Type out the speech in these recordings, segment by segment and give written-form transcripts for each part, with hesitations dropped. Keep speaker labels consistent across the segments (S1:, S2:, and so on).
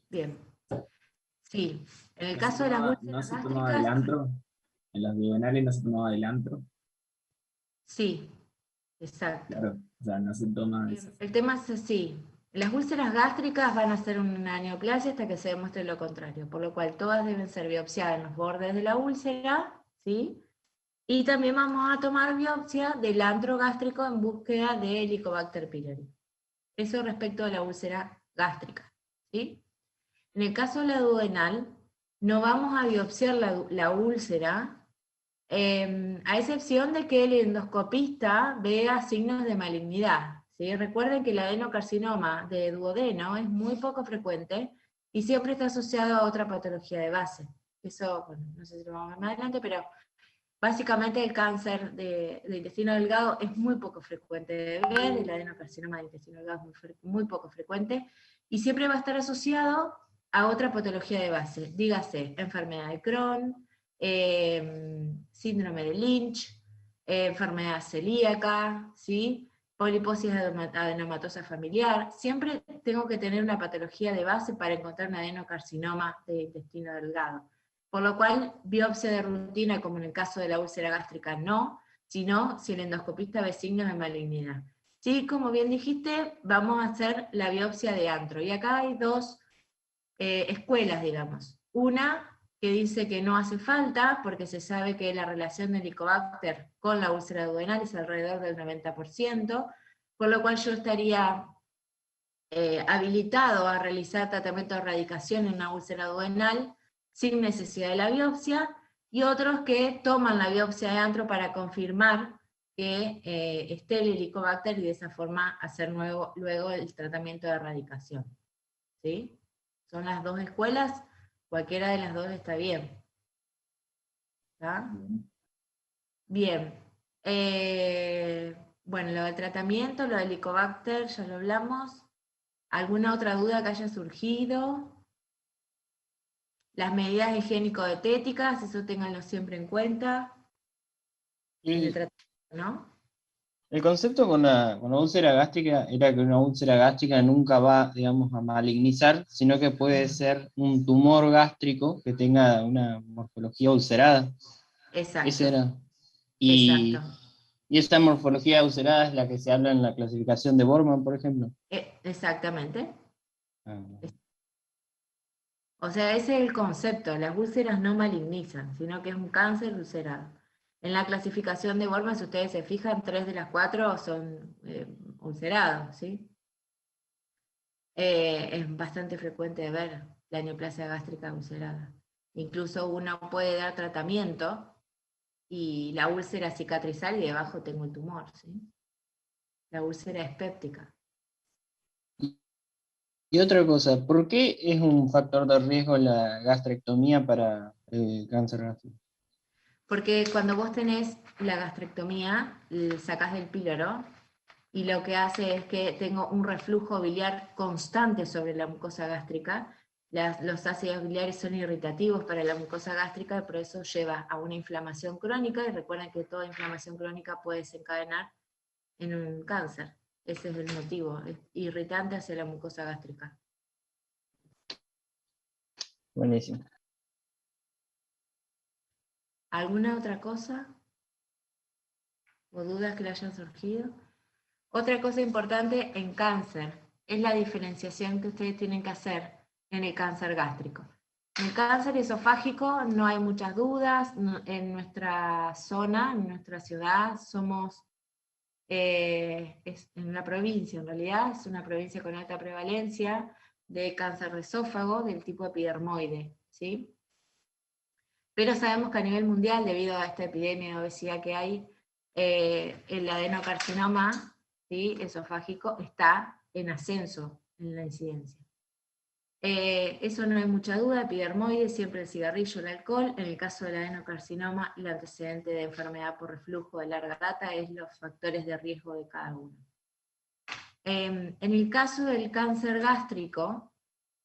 S1: Bien. Sí. En el
S2: No se
S1: caso de las
S2: tomaba, no
S1: úlceras
S2: se tomaba
S1: gástricas,
S2: adelantro, en los duodenales no se tomaba adelantro,
S1: sí, exacto.
S2: claro, o sea, no se toma eso.
S1: El tema es así. Las úlceras gástricas van a ser una neoplasia hasta que se demuestre lo contrario, por lo cual todas deben ser biopsiadas en los bordes de la úlcera, ¿sí? Y también vamos a tomar biopsia del antro gástrico en búsqueda de Helicobacter pylori. Eso respecto a la úlcera gástrica, ¿sí? En el caso de la duodenal, no vamos a biopsiar la úlcera, a excepción de que el endoscopista vea signos de malignidad. ¿Sí? Recuerden que el adenocarcinoma de duodeno es muy poco frecuente y siempre está asociado a otra patología de base. Eso, bueno, no sé si lo vamos a ver más adelante, pero básicamente el cáncer de intestino delgado es muy poco frecuente de ver, el adenocarcinoma de intestino delgado es muy poco frecuente, y siempre va a estar asociado a otra patología de base, dígase enfermedad de Crohn, síndrome de Lynch, enfermedad celíaca, ¿sí? Poliposis adenomatosa familiar. Siempre tengo que tener una patología de base para encontrar un adenocarcinoma de intestino delgado. Por lo cual, biopsia de rutina, como en el caso de la úlcera gástrica, no, sino si el endoscopista ve signos de malignidad. Sí, como bien dijiste, vamos a hacer la biopsia de antro. Y acá hay dos escuelas, digamos. Una que dice que no hace falta, porque se sabe que la relación del Helicobacter con la úlcera duodenal es alrededor del 90%, por lo cual yo estaría habilitado a realizar tratamiento de erradicación en una úlcera duodenal sin necesidad de la biopsia, y otros que toman la biopsia de antro para confirmar que esté el Helicobacter y de esa forma hacer luego el tratamiento de erradicación. ¿Sí? Son las dos escuelas, cualquiera de las dos está bien. ¿Está? Bien. Bueno, lo del tratamiento, lo del Helicobacter, ya lo hablamos. ¿Alguna otra duda que haya surgido? Las medidas higiénico-dietéticas, eso ténganlo siempre en cuenta. En el
S3: El,
S1: tratamiento, ¿no?
S3: el concepto con la úlcera gástrica era que una úlcera gástrica nunca va, digamos, a malignizar, sino que puede ser un tumor gástrico que tenga una morfología ulcerada. Ese
S1: Exacto,
S3: era.
S1: exacto.
S3: Y esta morfología ulcerada es la que se habla en la clasificación de Borman, por ejemplo.
S1: Exactamente.
S3: Ah,
S1: O sea, ese es el concepto. Las úlceras no malignizan, sino que es un cáncer ulcerado. En la clasificación de Borman, si ustedes se fijan, 3 de las 4 son ulcerados, ¿sí? Es bastante frecuente ver la neoplasia gástrica ulcerada. Incluso uno puede dar tratamiento y la úlcera cicatrizar y debajo tengo el tumor, ¿sí? La úlcera es péptica.
S3: Y otra cosa, ¿por qué es un factor de riesgo la gastrectomía para el cáncer gástrico?
S1: Porque cuando vos tenés la gastrectomía, sacás del píloro y lo que hace es que tengo un reflujo biliar constante sobre la mucosa gástrica. Los ácidos biliares son irritativos para la mucosa gástrica y por eso lleva a una inflamación crónica, y recuerden que toda inflamación crónica puede desencadenar en un cáncer. Ese es el motivo, es irritante hacia la mucosa gástrica.
S3: Buenísimo.
S1: ¿Alguna otra cosa o dudas que le hayan surgido? Otra cosa importante en cáncer es la diferenciación que ustedes tienen que hacer en el cáncer gástrico. En el cáncer esofágico no hay muchas dudas. En nuestra zona, en nuestra ciudad, somos es en una provincia, en realidad, es una provincia con alta prevalencia de cáncer de esófago del tipo epidermoide, ¿sí? Pero sabemos que a nivel mundial, debido a esta epidemia de obesidad que hay, el adenocarcinoma, ¿sí?, esofágico está en ascenso en la incidencia. Eso no hay mucha duda, epidermoide, siempre el cigarrillo, el alcohol. En el caso del adenocarcinoma, el antecedente de enfermedad por reflujo de larga data es los factores de riesgo de cada uno. En el caso del cáncer gástrico,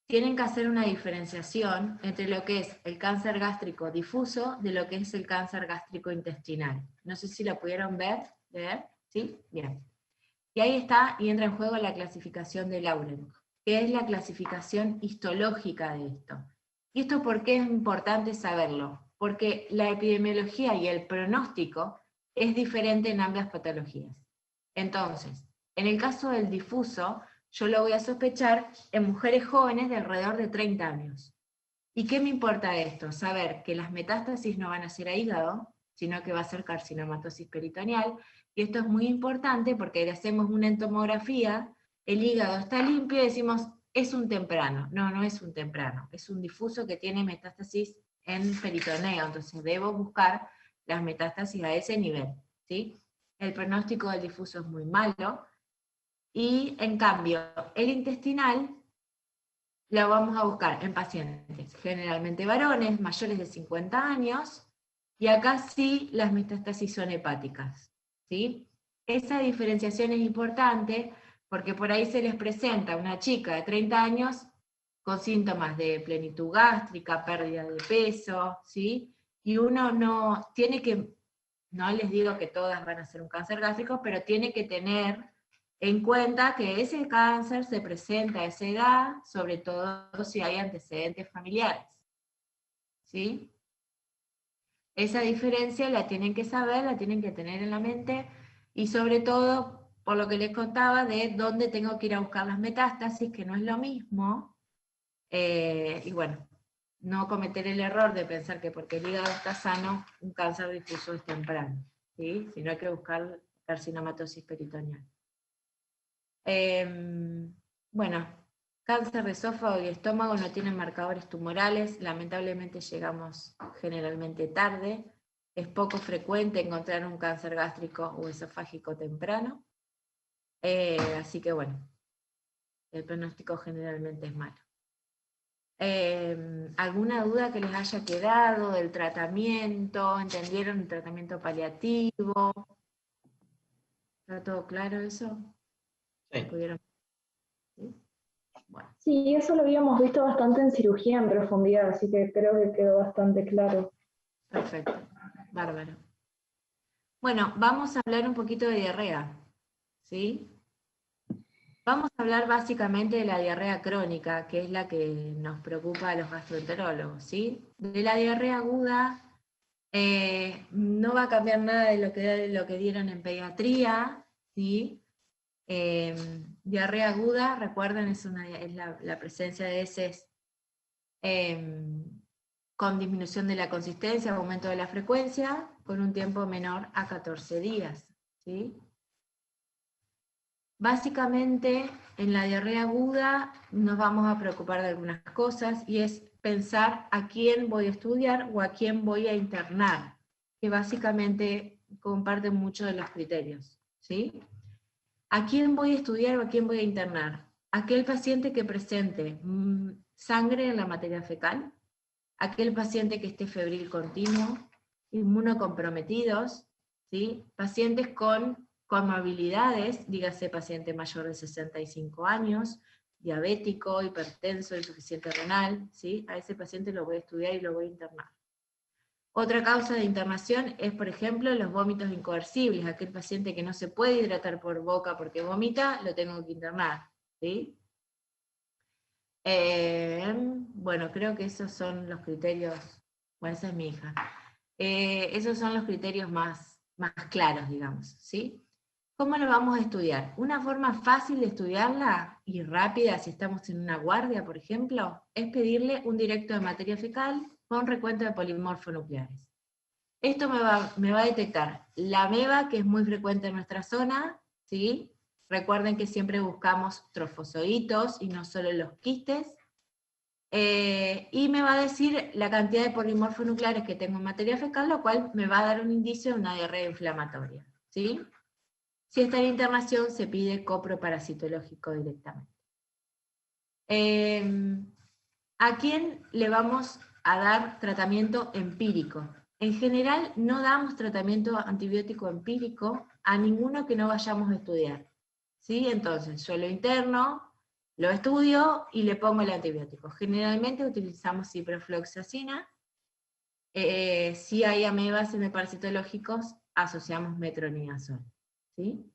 S1: tienen que hacer una diferenciación entre lo que es el cáncer gástrico difuso de lo que es el cáncer gástrico intestinal. No sé si lo pudieron ver, ¿sí? Bien. Y ahí está, y entra en juego la clasificación de Lauren. que es la clasificación histológica de esto. ¿Y esto por qué es importante saberlo? Porque la epidemiología y el pronóstico es diferente en ambas patologías. Entonces, en el caso del difuso, yo lo voy a sospechar en mujeres jóvenes de alrededor de 30 años. ¿Y qué me importa esto? Saber que las metástasis no van a ser a hígado, sino que va a ser carcinomatosis peritoneal, y esto es muy importante porque le hacemos una entomografía, el hígado está limpio y decimos, es un temprano. No, no es un temprano, es un difuso que tiene metástasis en peritoneo, entonces debo buscar las metástasis a ese nivel, ¿sí? El pronóstico del difuso es muy malo, y en cambio, el intestinal lo vamos a buscar en pacientes, generalmente varones, mayores de 50 años, y acá sí las metástasis son hepáticas, ¿sí? Esa diferenciación es importante porque por ahí se les presenta una chica de 30 años con síntomas de plenitud gástrica, pérdida de peso, ¿sí? Y uno no tiene que, no les digo que todas van a ser un cáncer gástrico, pero tiene que tener en cuenta que ese cáncer se presenta a esa edad, sobre todo si hay antecedentes familiares, ¿sí? Esa diferencia la tienen que saber, la tienen que tener en la mente, y sobre todo, por lo que les contaba, de dónde tengo que ir a buscar las metástasis, que no es lo mismo, y bueno, no cometer el error de pensar que porque el hígado está sano, un cáncer difuso es temprano, ¿sí? Sino hay que buscar carcinomatosis peritoneal. Bueno, cáncer de esófago y estómago no tienen marcadores tumorales, lamentablemente llegamos generalmente tarde, es poco frecuente encontrar un cáncer gástrico o esofágico temprano, así que bueno, el pronóstico generalmente es malo. ¿Alguna duda que les haya quedado del tratamiento? ¿Entendieron el tratamiento paliativo? ¿Está todo claro eso?
S3: Sí.
S1: ¿Pudieron? ¿Sí? Bueno.
S4: Sí, eso lo habíamos visto bastante en cirugía en profundidad, así que creo que quedó bastante claro.
S1: Perfecto, bárbaro. Bueno, vamos a hablar un poquito de diarrea, ¿sí? Vamos a hablar básicamente de la diarrea crónica, que es la que nos preocupa a los gastroenterólogos, ¿sí? De la diarrea aguda no va a cambiar nada de lo que dieron en pediatría, ¿sí? Diarrea aguda, recuerden, es la presencia de heces con disminución de la consistencia, aumento de la frecuencia, con un tiempo menor a 14 días, ¿sí? Básicamente, en la diarrea aguda nos vamos a preocupar de algunas cosas, y es pensar a quién voy a estudiar o a quién voy a internar, que básicamente comparten muchos de los criterios, ¿sí? ¿A quién voy a estudiar o a quién voy a internar? Aquel paciente que presente sangre en la materia fecal, aquel paciente que esté febril continuo, inmunocomprometidos, ¿sí? Pacientes con comorbilidades, dígase paciente mayor de 65 años, diabético, hipertenso, insuficiente renal, ¿sí? A ese paciente lo voy a estudiar y lo voy a internar. Otra causa de internación es, por ejemplo, los vómitos incoercibles, aquel paciente que no se puede hidratar por boca porque vomita, lo tengo que internar, ¿sí? Bueno, creo que esos son los criterios, bueno, esa es mi hija, esos son los criterios más claros, digamos, ¿sí? ¿Cómo lo vamos a estudiar? Una forma fácil de estudiarla y rápida, si estamos en una guardia, por ejemplo, es pedirle un directo de materia fecal con recuento de polimorfonucleares. Esto me va a detectar la ameba, que es muy frecuente en nuestra zona, ¿sí? Recuerden que siempre buscamos trofozoitos y no solo los quistes. Y me va a decir la cantidad de polimorfonucleares que tengo en materia fecal, lo cual me va a dar un indicio de una diarrea inflamatoria, ¿sí? Si está en internación, se pide coproparasitológico directamente. ¿A quién le vamos a dar tratamiento empírico? En general, no damos tratamiento antibiótico empírico a ninguno que no vayamos a estudiar, ¿sí? Entonces, yo lo interno, lo estudio y le pongo el antibiótico. Generalmente utilizamos ciprofloxacina. Si hay amebas hemiparasitológicos, asociamos metronidazol, ¿sí?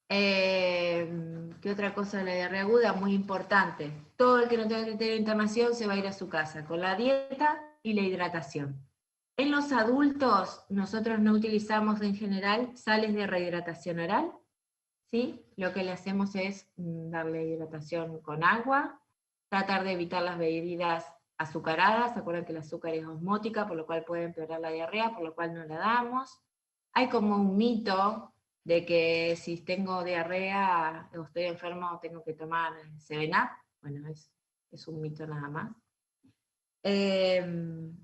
S1: ¿Qué otra cosa de la diarrea aguda? Muy importante. Todo el que no tenga criterio de internación se va a ir a su casa con la dieta y la hidratación. En los adultos, nosotros no utilizamos en general sales de rehidratación oral, ¿sí? Lo que le hacemos es darle hidratación con agua, tratar de evitar las bebidas azucaradas. ¿Se acuerdan que el azúcar es osmótica, por lo cual puede empeorar la diarrea, por lo cual no la damos? Hay como un mito de que si tengo diarrea o estoy enfermo tengo que tomar 7-Up. Bueno, es un mito nada más. ¿Qué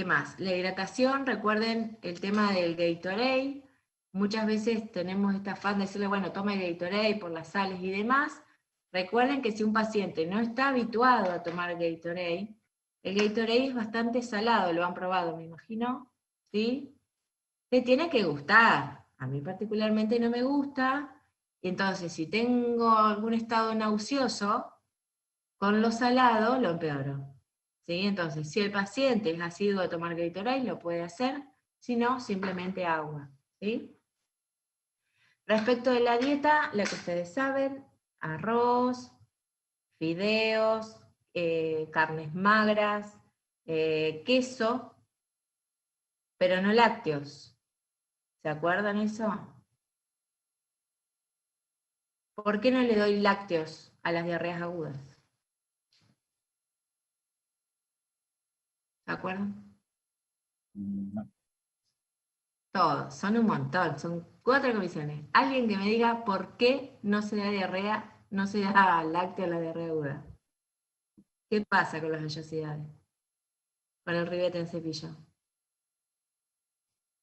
S1: más? La hidratación, recuerden el tema del Gatorade. Muchas veces tenemos este afán de decirle, bueno, toma el Gatorade por las sales y demás. Recuerden que si un paciente no está habituado a tomar Gatorade, el Gatorade es bastante salado, lo han probado, me imagino, ¿sí? Te tiene que gustar. A mí particularmente no me gusta. Y entonces, si tengo algún estado nauseoso, con lo salado lo empeoro. ¿Sí? Entonces, si el paciente es asiduo a tomar Gatorade, lo puede hacer. Si no, simplemente agua. ¿Sí? Respecto de la dieta, la que ustedes saben, arroz, fideos, carnes magras, queso, pero no lácteos. ¿Se acuerdan eso? ¿Por qué no le doy lácteos a las diarreas agudas? ¿Se acuerdan?
S2: No.
S1: Todos, son un montón, son 4 comisiones. Alguien que me diga por qué no se da diarrea, no se da lácteo a la diarrea aguda. ¿Qué pasa con las vellosidades? Con el ribete en cepillo.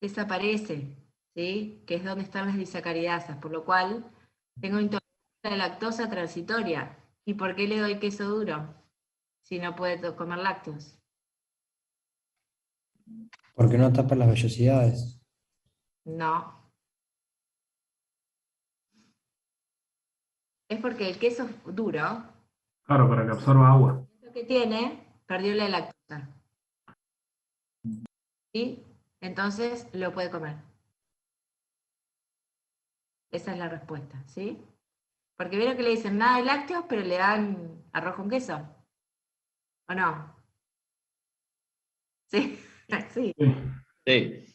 S1: Desaparece, ¿sí? Que es donde están las disacaridasas, por lo cual tengo intolerancia a la lactosa transitoria. ¿Y por qué le doy queso duro si no puede comer lácteos?
S5: Porque no tapa las vellosidades.
S1: No. Es porque el queso duro,
S6: Claro, para que absorba agua.
S1: lo que tiene, perdió la lactosa. ¿Sí? Entonces lo puede comer. Esa es la respuesta, ¿sí? Porque vieron que le dicen nada de lácteos, pero le dan arroz con queso. ¿O no? ¿Sí? Sí.
S6: Sí.
S3: Sí.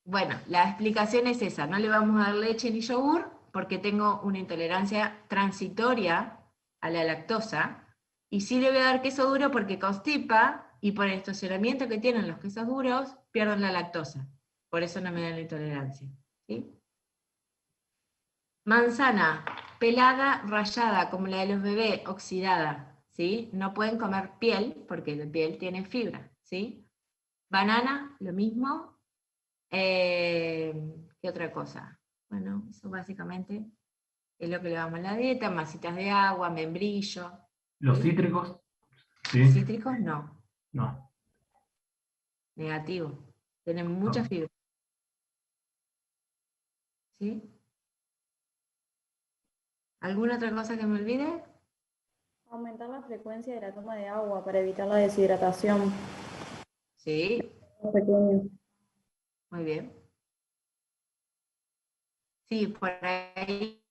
S1: Bueno, la explicación es esa. No le vamos a dar leche ni yogur porque tengo una intolerancia transitoria a la lactosa. Y sí le voy a dar queso duro porque constipa y por el estacionamiento que tienen los quesos duros pierden la lactosa. Por eso no me dan la intolerancia. ¿Sí? Manzana, pelada, rallada, como la de los bebés, oxidada, ¿sí? No pueden comer piel, porque la piel tiene fibra, ¿sí? Banana, lo mismo. ¿Qué otra cosa? Bueno, eso básicamente es lo que le damos a la dieta, masitas de agua, membrillo.
S6: Los
S1: ¿sí?
S6: cítricos, sí.
S1: Cítricos no,
S6: No.
S1: negativo. Tienen mucha
S6: No.
S1: fibra. ¿Sí? ¿Alguna otra cosa que me olvide?
S4: Aumentar la frecuencia de la toma de agua para evitar la deshidratación.
S1: Sí,
S4: Pequeño.
S1: muy bien. Sí, por ahí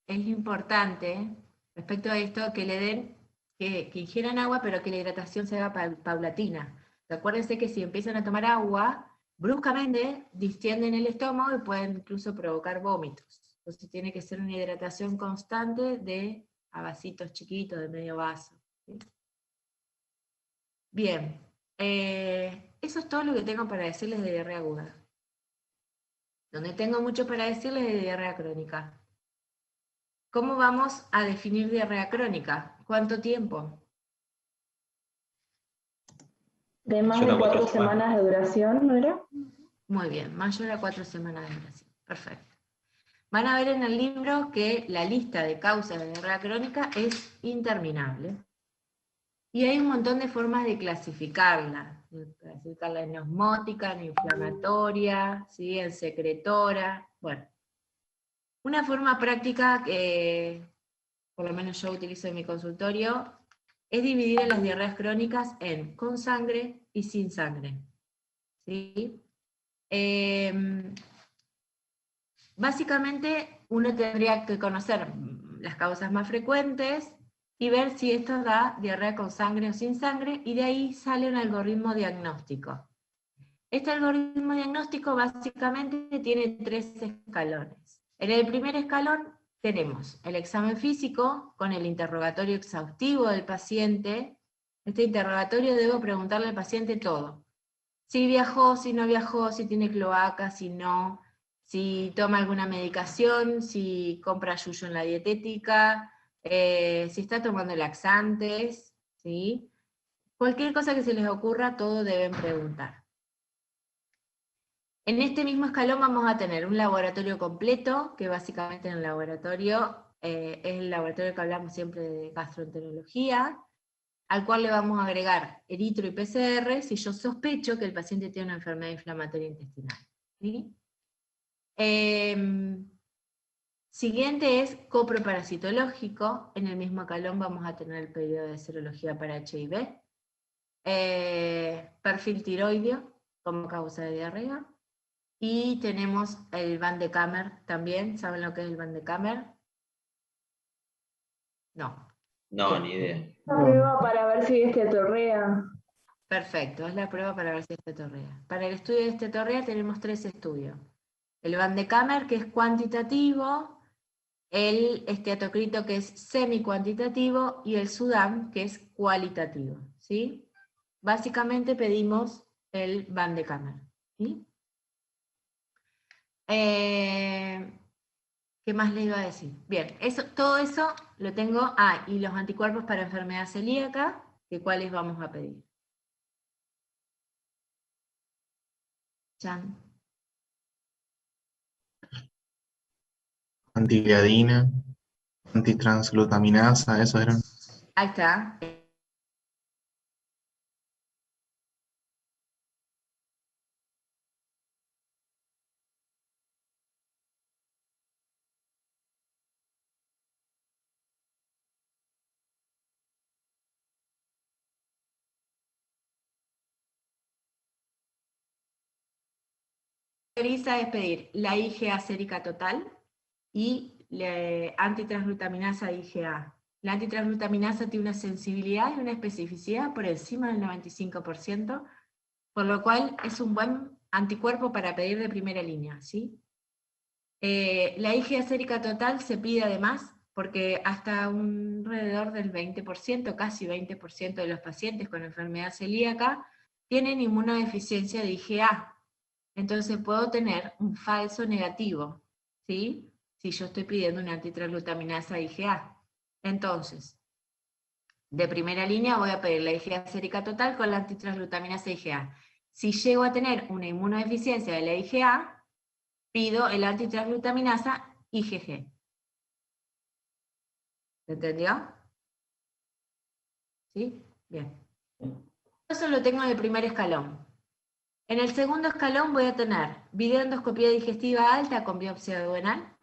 S1: es importante, respecto a esto, que le den, que ingieran agua, pero que la hidratación se haga paulatina. Acuérdense que si empiezan a tomar agua, bruscamente distienden el estómago y pueden incluso provocar vómitos. Entonces tiene que ser una hidratación constante a vasitos chiquitos, de medio vaso. ¿Sí? Bien, eso es todo lo que tengo para decirles de diarrea aguda. Donde tengo mucho para decirles de diarrea crónica. ¿Cómo vamos a definir diarrea crónica? ¿Cuánto tiempo?
S4: De más
S3: Yo
S4: de
S3: no
S4: 4
S3: 4 semanas.
S4: semanas de duración, ¿no era?
S1: Muy bien, mayor a 4 semanas de duración. Perfecto. Van a ver en el libro que la lista de causas de diarrea crónica es interminable. Y hay un montón de formas de clasificarla. Clasificarla en osmótica, en inflamatoria, ¿sí? En secretora. Bueno, una forma práctica que por lo menos yo utilizo en mi consultorio, es dividir las diarreas crónicas en con sangre y sin sangre. ¿Sí? básicamente uno tendría que conocer las causas más frecuentes y ver si esto da diarrea con sangre o sin sangre, y de ahí sale un algoritmo diagnóstico. Este algoritmo diagnóstico básicamente tiene 3 escalones. En el primer escalón tenemos el examen físico con el interrogatorio exhaustivo del paciente. Este interrogatorio debo preguntarle al paciente todo. Si viajó, si no viajó, si tiene cloaca, si no, si toma alguna medicación, si compra yuyo en la dietética, si está tomando laxantes, ¿sí? Cualquier cosa que se les ocurra, todo deben preguntar. En este mismo escalón vamos a tener un laboratorio completo, que básicamente en el laboratorio es el laboratorio que hablamos siempre de gastroenterología, al cual le vamos a agregar eritro y PCR si yo sospecho que el paciente tiene una enfermedad inflamatoria intestinal. ¿Sí? Siguiente es coproparasitológico. En el mismo escalón vamos a tener el periodo de serología para HIV. Perfil tiroideo como causa de diarrea. Y tenemos el Van de Kammer también. ¿Saben lo que es el Van de Kammer? No.
S7: No,
S1: Bien.
S7: ni idea.
S4: La prueba para ver si es tetorrea.
S1: Perfecto, es la prueba para ver si es tetorrea. Para el estudio de tetorrea tenemos 3 estudios. El Van de Kammer, que es cuantitativo, el esteatocrito, que es semi-cuantitativo, y el Sudam, que es cualitativo. ¿Sí? Básicamente pedimos el Van de Kammer. ¿Sí? ¿Qué más les iba a decir? Bien, todo eso lo tengo. Y los anticuerpos para enfermedad celíaca, que cuáles vamos a pedir. Chan.
S8: Antigliadina, antitransglutaminasa, esos eran.
S1: Ahí está. Es pedir la IgA sérica total y antitransglutaminasa IgA. La antitransglutaminasa tiene una sensibilidad y una especificidad por encima del 95%, por lo cual es un buen anticuerpo para pedir de primera línea, ¿sí? La IgA sérica total se pide además porque hasta alrededor del 20%, casi 20% de los pacientes con enfermedad celíaca tienen inmunodeficiencia de IgA. Entonces puedo tener un falso negativo, ¿sí? Si yo estoy pidiendo una antitransglutaminasa IgA. Entonces, de primera línea voy a pedir la IgA sérica total con la antitransglutaminasa IgA. Si llego a tener una inmunodeficiencia de la IgA, pido el antitransglutaminasa IgG. ¿Se entendió? ¿Sí? Bien. Eso lo tengo en el primer escalón. En el segundo escalón voy a tener videoendoscopía digestiva alta con biopsia duodenal,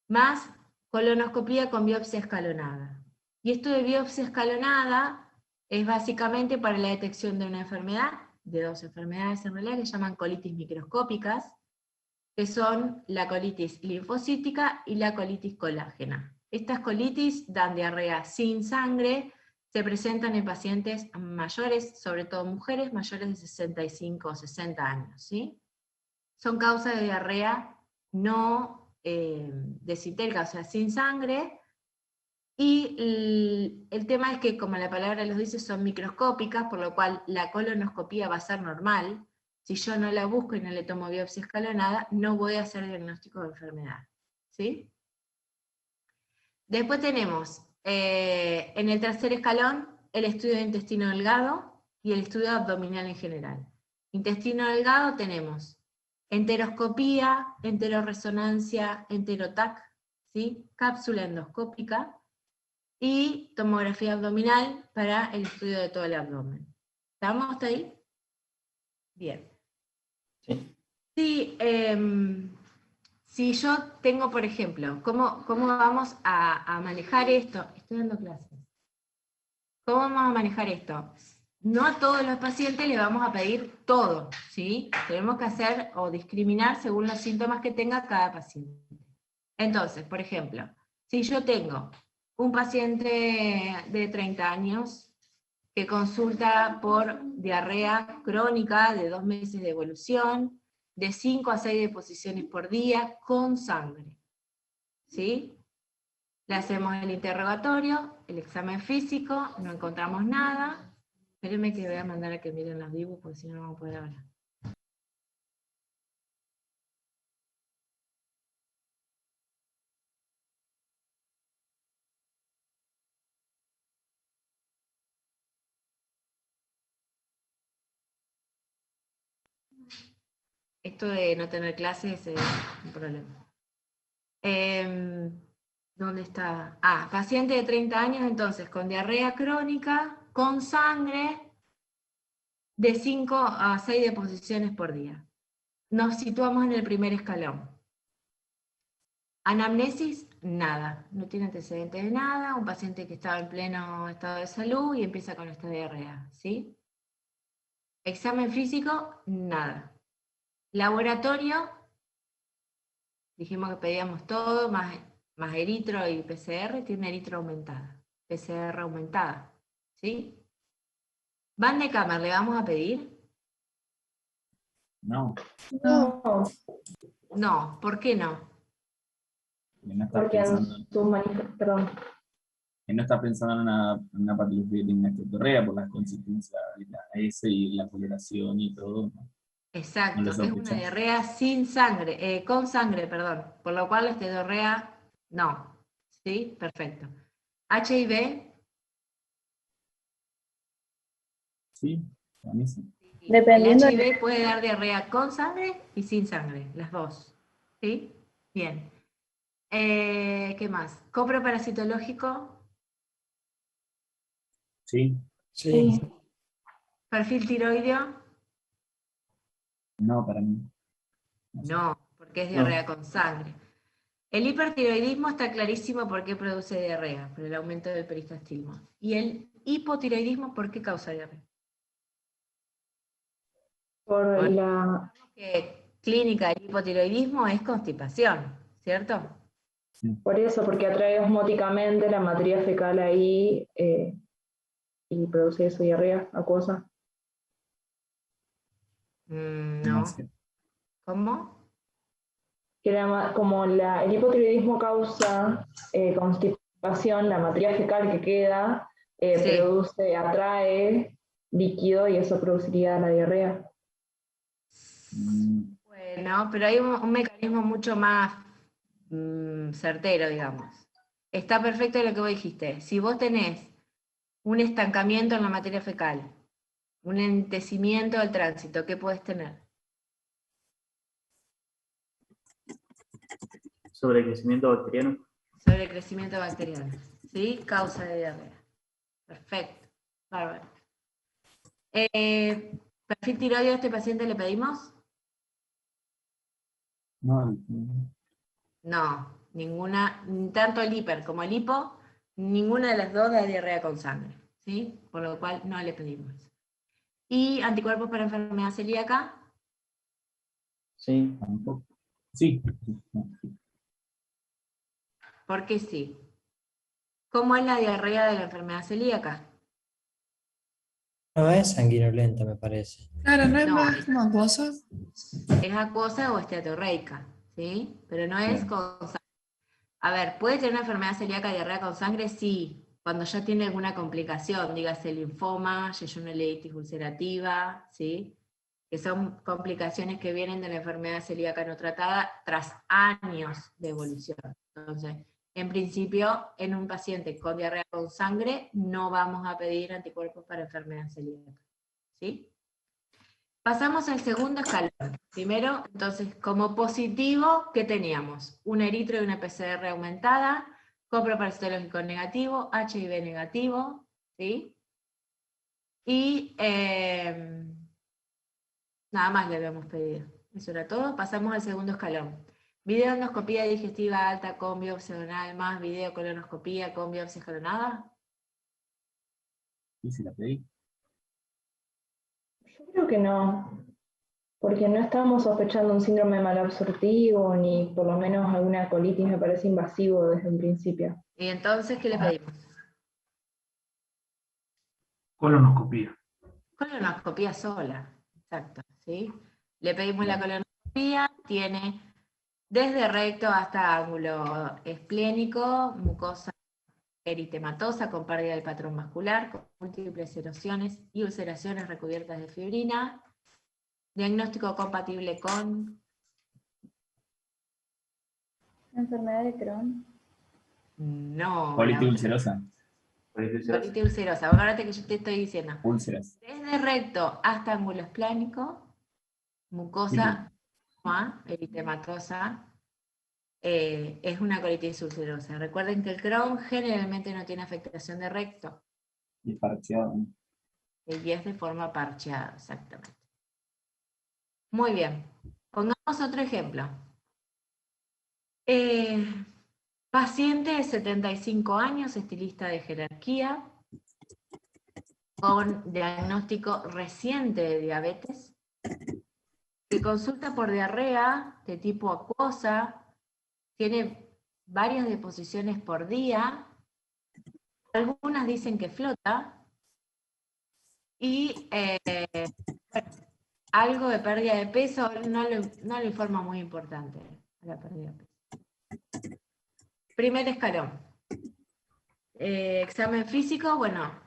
S1: más colonoscopía con biopsia escalonada. Y esto de biopsia escalonada es básicamente para la detección de una enfermedad, de 2 enfermedades en realidad, que se llaman colitis microscópicas, que son la colitis linfocítica y la colitis colágena. Estas colitis dan diarrea sin sangre, se presentan en pacientes mayores, sobre todo mujeres mayores de 65 o 60 años, ¿sí? Son causa de diarrea no desintérica, o sea, sin sangre, y el tema es que, como la palabra los dice, son microscópicas, por lo cual la colonoscopía va a ser normal. Si yo no la busco y no le tomo biopsia escalonada, no voy a hacer diagnóstico de enfermedad, ¿sí? Después tenemos, en el tercer escalón, el estudio de intestino delgado y el estudio abdominal en general. Intestino delgado tenemos enteroscopía, enteroresonancia, enterotac, ¿sí? Cápsula endoscópica y tomografía abdominal para el estudio de todo el abdomen. ¿Estamos hasta ahí? Bien. Sí. Si yo tengo, por ejemplo, ¿cómo vamos a manejar esto? Estoy dando clases. ¿Cómo vamos a manejar esto? No a todos los pacientes le vamos a pedir todo, ¿sí? Tenemos que hacer o discriminar según los síntomas que tenga cada paciente. Entonces, por ejemplo, si yo tengo un paciente de 30 años que consulta por diarrea crónica de 2 meses de evolución, de 5 a 6 deposiciones por día, con sangre, ¿sí? Le hacemos el interrogatorio, el examen físico, no encontramos nada. Espérenme que voy a mandar a que miren los dibujos, porque si no, no vamos a poder hablar. Esto de no tener clases es un problema. ¿Dónde está? Ah, paciente de 30 años, entonces, con diarrea crónica, con sangre, de 5 a 6 deposiciones por día. Nos situamos en el primer escalón. Anamnesis, nada. No tiene antecedentes de nada. Un paciente que estaba en pleno estado de salud y empieza con esta diarrea, ¿sí? Examen físico, nada. Laboratorio, dijimos que pedíamos todo, más eritro y PCR, tiene eritro aumentada. PCR aumentada, ¿sí? Van de cámara, ¿le vamos a pedir?
S2: No,
S4: No,
S1: No, ¿por qué no?
S2: que no estás
S4: porque en
S2: pensando,
S4: sus perdón.
S2: que no estás pensando en una patología que tenga esteatorrea por las consistencias de la S y la coloración y todo, ¿no? ¿No
S1: Exacto,
S2: lo
S1: es una
S2: sospechás?
S1: diarrea sin sangre, con sangre, perdón, por lo cual la diarrea no, ¿sí? Perfecto. HIV,
S2: Sí, buenísimo.
S1: el
S4: Dependiendo de...
S1: HIV puede dar diarrea con sangre y sin sangre, las dos, ¿sí? Bien. ¿Qué más? Coproparasitológico,
S2: Sí,
S5: Sí,
S1: perfil tiroideo,
S2: no para mí. No sé.
S1: no, porque es
S5: no.
S1: diarrea con sangre. El hipertiroidismo está clarísimo por qué produce diarrea, por el aumento del peristaltismo. ¿Y el hipotiroidismo por qué causa diarrea?
S4: por
S1: Bueno,
S4: la...
S1: que clínica del hipotiroidismo es constipación, ¿cierto?
S4: Por eso, porque atrae osmóticamente la materia fecal ahí y produce eso, diarrea acuosa.
S2: No
S1: No.
S2: sé.
S1: ¿Cómo?
S4: Que como el hipotiroidismo causa constipación, la materia fecal que queda
S1: Sí.
S4: atrae líquido y eso produciría la diarrea.
S2: Mm,
S1: Bueno, pero hay un mecanismo mucho más certero, digamos. Está perfecto lo que vos dijiste. Si vos tenés un estancamiento en la materia fecal, un entecimiento del tránsito, ¿qué puedes tener?
S7: Sobrecrecimiento bacteriano.
S1: Sobrecrecimiento bacteriano, ¿sí? Causa de diarrea. Perfecto. Bárbaro. ¿Perfil tiroideo a este paciente le pedimos?
S2: no,
S1: No, ninguna, tanto el hiper como el hipo, ninguna de las dos da diarrea con sangre, ¿sí? Por lo cual no le pedimos. ¿Y anticuerpos para enfermedad celíaca?
S5: Sí.
S2: tampoco. Sí.
S1: Porque sí. ¿Cómo es la diarrea de la enfermedad celíaca?
S5: No es sanguinolenta, me parece.
S8: Claro, ¿no es
S1: No,
S8: más como acuosa?
S1: es acuosa o esteatorreica, ¿sí? Pero no es
S2: Claro.
S1: con sangre. A ver, ¿puede tener una enfermedad celíaca diarrea con sangre? Sí, cuando ya tiene alguna complicación, dígase linfoma, yeyunolitis ulcerativa, ¿sí? Que son complicaciones que vienen de la enfermedad celíaca no tratada tras años de evolución. Entonces, en principio, en un paciente con diarrea con sangre, no vamos a pedir anticuerpos para enfermedad celíaca, ¿sí? Pasamos al segundo escalón. Primero, entonces, como positivo, ¿qué teníamos? Un eritro y una PCR aumentada, coproparasitológico negativo, HIV negativo, ¿sí? Y nada más le habíamos pedido. Eso era todo. Pasamos al segundo escalón. Videoendoscopía digestiva alta con biopsia renal más videocolonoscopía con biopsia escalonada.
S2: ¿Y si la pedí?
S4: Yo creo que no, porque no estamos sospechando un síndrome malabsortivo, ni por lo menos alguna colitis me parece invasivo desde un principio.
S1: Y entonces, ¿qué le pedimos?
S6: Colonoscopía.
S1: Colonoscopía sola, exacto, ¿sí? Le pedimos la colonoscopía, tiene desde recto hasta ángulo esplénico, mucosa eritematosa con pérdida del patrón vascular, con múltiples erosiones y ulceraciones recubiertas de fibrina. Diagnóstico compatible con...
S8: Enfermedad de Crohn.
S1: No,
S2: Colitis
S1: la
S2: ulcerosa.
S1: colitis ulcerosa. Acuérdate que yo te estoy diciendo.
S2: Úlceras.
S1: Desde recto hasta ángulo esplénico, mucosa eritematosa, es una colitis ulcerosa. Recuerden que el Crohn generalmente no tiene afectación de recto,
S2: Disparcheado.
S1: y es de forma parcheada, exactamente. Muy bien. Pongamos otro ejemplo. Paciente de 75 años, estilista de jerarquía, con diagnóstico reciente de diabetes, que consulta por diarrea de tipo acuosa, tiene varias deposiciones por día, algunas dicen que flota, y algo de pérdida de peso, no le informa muy importante la pérdida de peso. Primer escalón. Examen físico, bueno,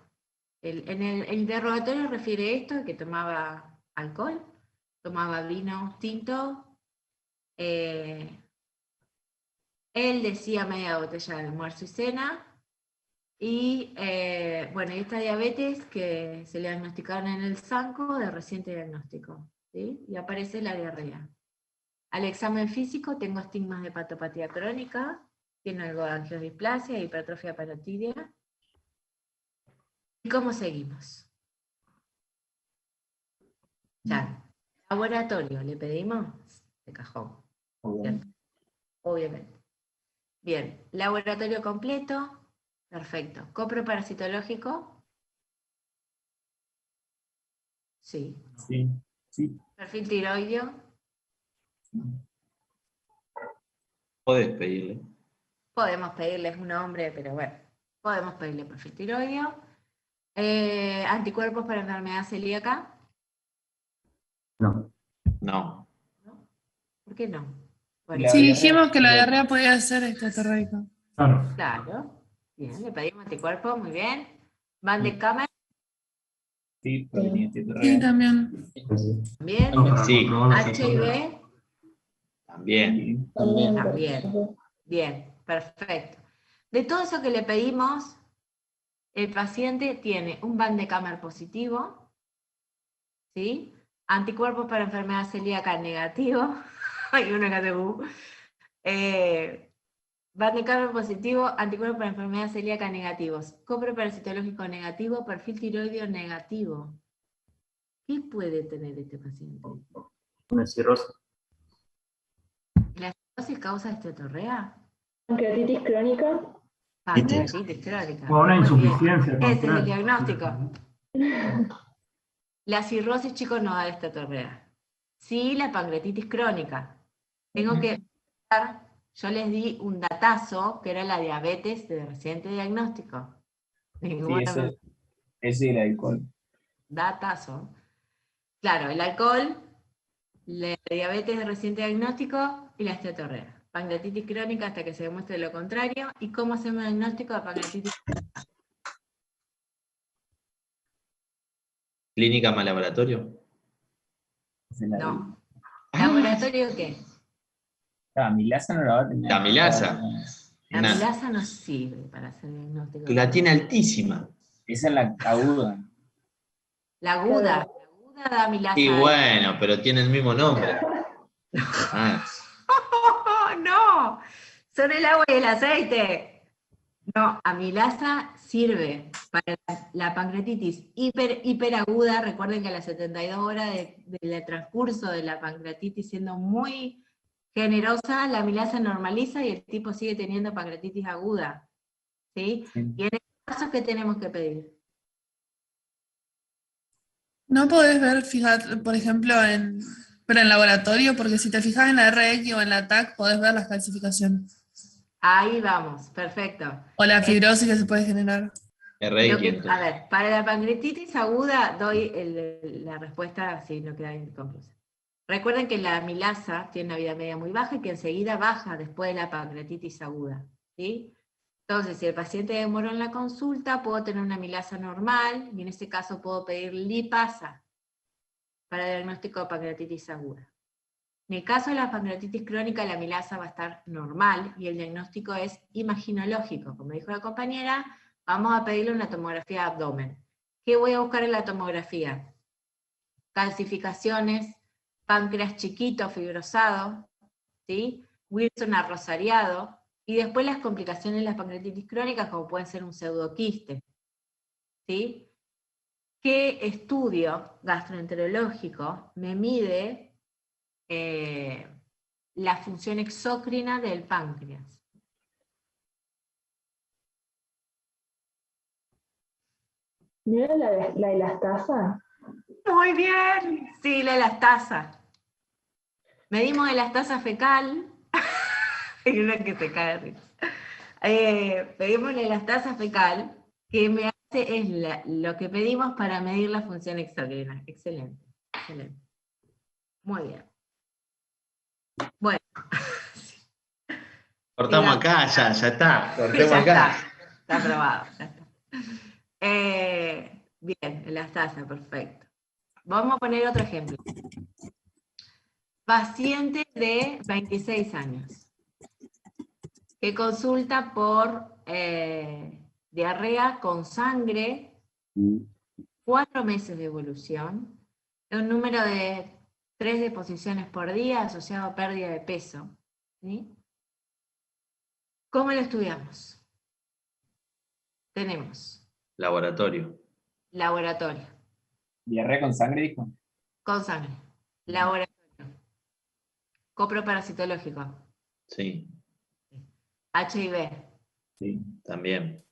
S1: en el interrogatorio refiere esto, que tomaba alcohol, tomaba vino tinto, él decía media botella de almuerzo y cena, y bueno, y esta diabetes que se le diagnosticaron en el SANCO de reciente diagnóstico, ¿sí? Y aparece la diarrea. Al examen físico tengo estigmas de hepatopatía crónica, tiene algo de angiodisplasia, hipertrofia parotidia. ¿Y cómo seguimos? Ya, laboratorio, ¿le pedimos? De cajón.
S2: Obviamente.
S1: Obviamente. Bien, laboratorio completo. Perfecto. ¿Copro parasitológico? Sí.
S2: Sí, sí.
S1: ¿Perfil tiroideo?
S9: Podés pedirle.
S1: Podemos pedirles un nombre, pero bueno, podemos pedirle perfil tiroideo. ¿Anticuerpos para enfermedad celíaca?
S6: No.
S9: No.
S1: ¿No? ¿Por qué no?
S2: Y
S1: Bueno,
S2: la
S10: Sí,
S2: diarrea,
S10: dijimos que la
S2: pero-
S10: diarrea podía ser extraterreica.
S6: Claro.
S1: claro. Bien, le pedimos anticuerpos, muy bien. ¿Van de cámara?
S2: Sí, provenía de
S10: Sí,
S2: diarrea.
S10: también.
S1: Bien.
S6: No, para
S9: Sí.
S6: comprobar la situación.
S1: HIV,
S9: También.
S1: también. Bien, perfecto. De todo eso que le pedimos, el paciente tiene un Van de Cámara positivo, ¿sí? Anticuerpos para enfermedad celíaca negativo. Hay uno que Van de Cámara positivo, anticuerpos para enfermedad celíaca negativos. Copro parasitológico negativo, perfil tiroideo negativo. ¿Qué puede tener este paciente?
S7: Una cirrosis.
S1: ¿La cirrosis causa esteatorrea?
S4: Pancreatitis crónica.
S1: Pancreatitis crónica.
S6: O una
S1: Muy bien.
S6: insuficiencia.
S1: Ese es el
S6: constante.
S1: diagnóstico. La cirrosis, chicos, no da esteatorrea. Sí, la pancreatitis crónica. Tengo que yo les di un datazo, que era la diabetes de reciente diagnóstico.
S2: Sí,
S1: Ninguna
S2: ese y el alcohol.
S1: datazo. Claro, el alcohol, la diabetes de reciente diagnóstico y la esteatorrea. Pancreatitis crónica hasta que se demuestre lo contrario. ¿Y cómo hacemos el diagnóstico de pancreatitis?
S9: Clínica más laboratorio.
S2: Esa es la
S1: No. ¿Laboratorio qué?
S2: amilasa no la va a tener.
S9: La amilasa.
S1: La
S9: Una-
S1: amilasa no sirve para hacer diagnóstico.
S9: que la tiene altísima.
S2: Esa es la aguda.
S1: La aguda da amilasa.
S9: Y bueno, pero tiene el mismo nombre. Ah,
S1: ¡Oh, no! Son el agua y el aceite. No, amilasa sirve para la pancreatitis hiperaguda. Recuerden que a las 72 horas del transcurso de la pancreatitis siendo muy generosa, la amilasa normaliza y el tipo sigue teniendo pancreatitis aguda. ¿Sí?
S2: Sí.
S1: Y en este caso, ¿qué tenemos que pedir?
S10: No podés ver, fíjate, por ejemplo, pero en laboratorio, porque si te fijas en la RX o en la TAC, podés ver las calcificaciones.
S1: Ahí vamos, perfecto.
S10: O la fibrosis que se puede generar.
S1: A ver, para la pancreatitis aguda doy la respuesta así, no queda inconclusa. Recuerden que la amilasa tiene una vida media muy baja y que enseguida baja después de la pancreatitis aguda, ¿sí? Entonces, si el paciente demoró en la consulta, puedo tener una amilasa normal, y en este caso puedo pedir lipasa para diagnóstico de pancreatitis aguda. En el caso de la pancreatitis crónica, la amilasa va a estar normal, y el diagnóstico es imaginológico. Como dijo la compañera, vamos a pedirle una tomografía de abdomen. ¿Qué voy a buscar en la tomografía? Calcificaciones, páncreas chiquito, fibrosado, ¿sí? Wilson arrosariado, y después las complicaciones de las pancreatitis crónicas, como pueden ser un pseudoquiste, ¿sí? ¿Qué estudio gastroenterológico me mide la función exócrina del páncreas?
S4: ¿No era la elastasa?
S1: Muy bien, sí, la elastasa. Medimos elastasa fecal. Hay una que se cae de risa. Pedimos la elastasa fecal, que me hace es lo que pedimos para medir la función exócrina. Excelente, excelente. Muy bien. Bueno.
S9: Cortamos acá, ya está. Cortemos
S1: Ya
S9: acá.
S1: está aprobado. Ya está. Bien, elastasa, perfecto. Vamos a poner otro ejemplo. Paciente de 26 años, que consulta por diarrea con sangre, 4 meses de evolución, un número de 3 deposiciones por día asociado a pérdida de peso, ¿sí? ¿Cómo lo estudiamos? Tenemos
S9: Laboratorio.
S1: laboratorio,
S2: ¿Diarrea con sangre, dijo?
S1: con sangre, laboratorio, coproparasitológico,
S9: Sí,
S1: HIV,
S2: Sí.
S9: también.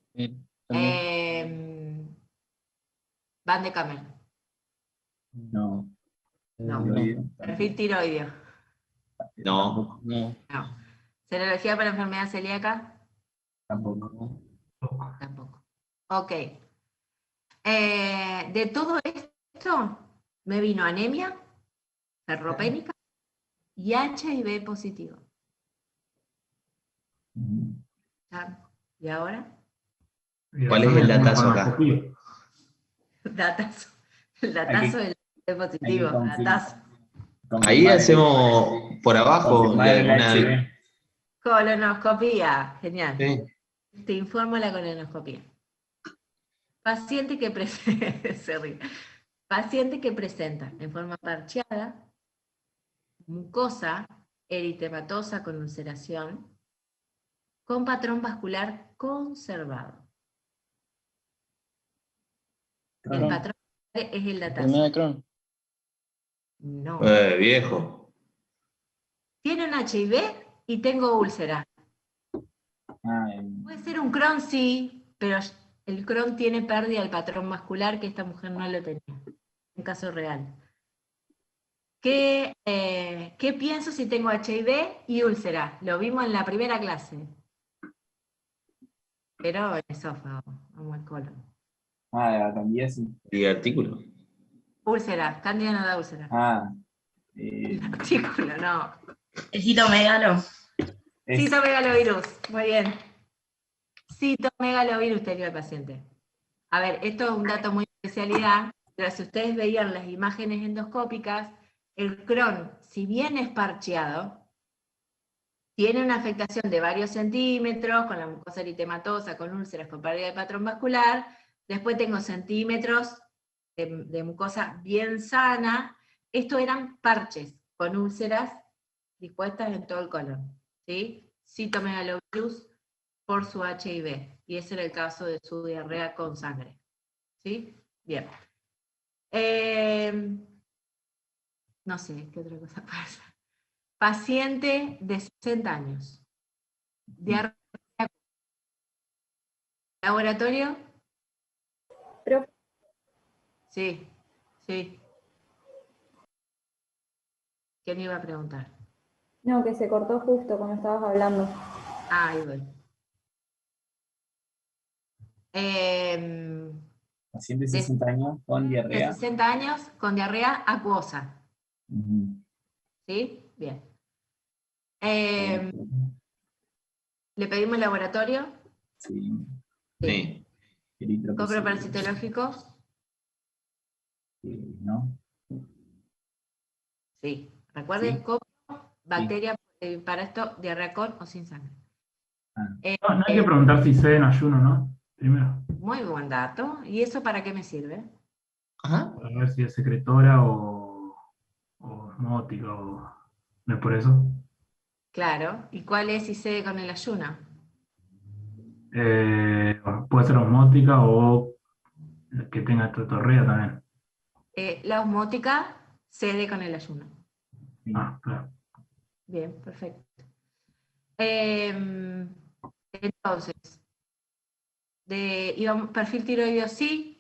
S1: Van de Kamer,
S2: No.
S1: no,
S2: Tiroideo.
S1: perfil tiroideo,
S9: No.
S3: No.
S1: no, serología para enfermedad celíaca,
S2: Tampoco.
S1: tampoco. Ok. De todo esto me vino anemia, ferropénica y HIV positivo. ¿Ya? ¿Y ahora?
S9: ¿Cuál es el datazo acá?
S1: Datazo. El datazo del HIV positivo. Datazo.
S9: Ahí hacemos por abajo
S2: Confirmar el
S9: una.
S2: HIV.
S1: Colonoscopía. Genial.
S9: Sí.
S1: Te informo la colonoscopía. Paciente que se ríe. Paciente que presenta en forma parcheada, mucosa eritematosa con ulceración, con patrón vascular conservado. El
S3: Crohn.
S1: patrón es el
S3: Enfermedad
S1: datazo.
S3: de Crohn.
S1: No.
S9: Viejo.
S1: Tiene un HIV y tengo úlcera. Puede ser un Crohn, sí, pero el Crohn tiene pérdida del patrón vascular que esta mujer no lo tenía. Un caso real. ¿Qué pienso si tengo HIV y úlcera? Lo vimos en la primera clase. Pero el esófago, como el colon.
S2: También sí.
S9: ¿Y artículo?
S1: Úlcera, cándida no da úlcera. Artículo, no.
S11: El citomegalo.
S1: Citomegalovirus, muy bien. Citomegalovirus tenía el paciente. A ver, esto es un dato muy de especialidad, pero si ustedes veían las imágenes endoscópicas, el Crohn, si bien es parcheado, tiene una afectación de varios centímetros, con la mucosa eritematosa, con úlceras, con pérdida de patrón vascular. Después tengo centímetros de mucosa bien sana. Estos eran parches con úlceras dispuestas en todo el colon, ¿sí? Citomegalovirus por su HIV. Y ese era el caso de su diarrea con sangre. ¿Sí? Bien. No sé, ¿qué otra cosa pasa? Paciente de 60 años. Diarrea. ¿Laboratorio?
S4: Pero
S1: Sí. Sí. ¿Quién iba a preguntar?
S8: No, que se cortó justo cuando estabas hablando.
S1: Ah, ahí voy.
S2: Paciente de
S1: De
S2: 60 años con
S1: de
S2: diarrea.
S1: 60 años con diarrea acuosa.
S2: Ujú.
S1: ¿Sí? Bien. ¿Le pedimos laboratorio?
S2: Sí.
S9: Sí.
S1: ¿Copro
S2: Eritrocito.
S1: parasitológico?
S2: ¿No?
S1: Sí. Recuerden,
S2: Sí.
S1: copro, bacteria, para esto, diarrea con o sin sangre.
S2: Ah.
S6: No, no hay que preguntar si cede en ayuno, ¿no? Primero,
S1: Muy buen dato. ¿Y eso para qué me sirve?
S9: Ajá.
S6: para ver si es secretora o osmótica o... ¿No es por eso?
S1: Claro. ¿Y cuál es si cede con el ayuno?
S6: Puede ser osmótica o que tenga estotorrea también.
S1: La osmótica cede con el ayuno.
S6: Ah, claro.
S1: Bien, perfecto. Entonces, perfil tiroideo sí,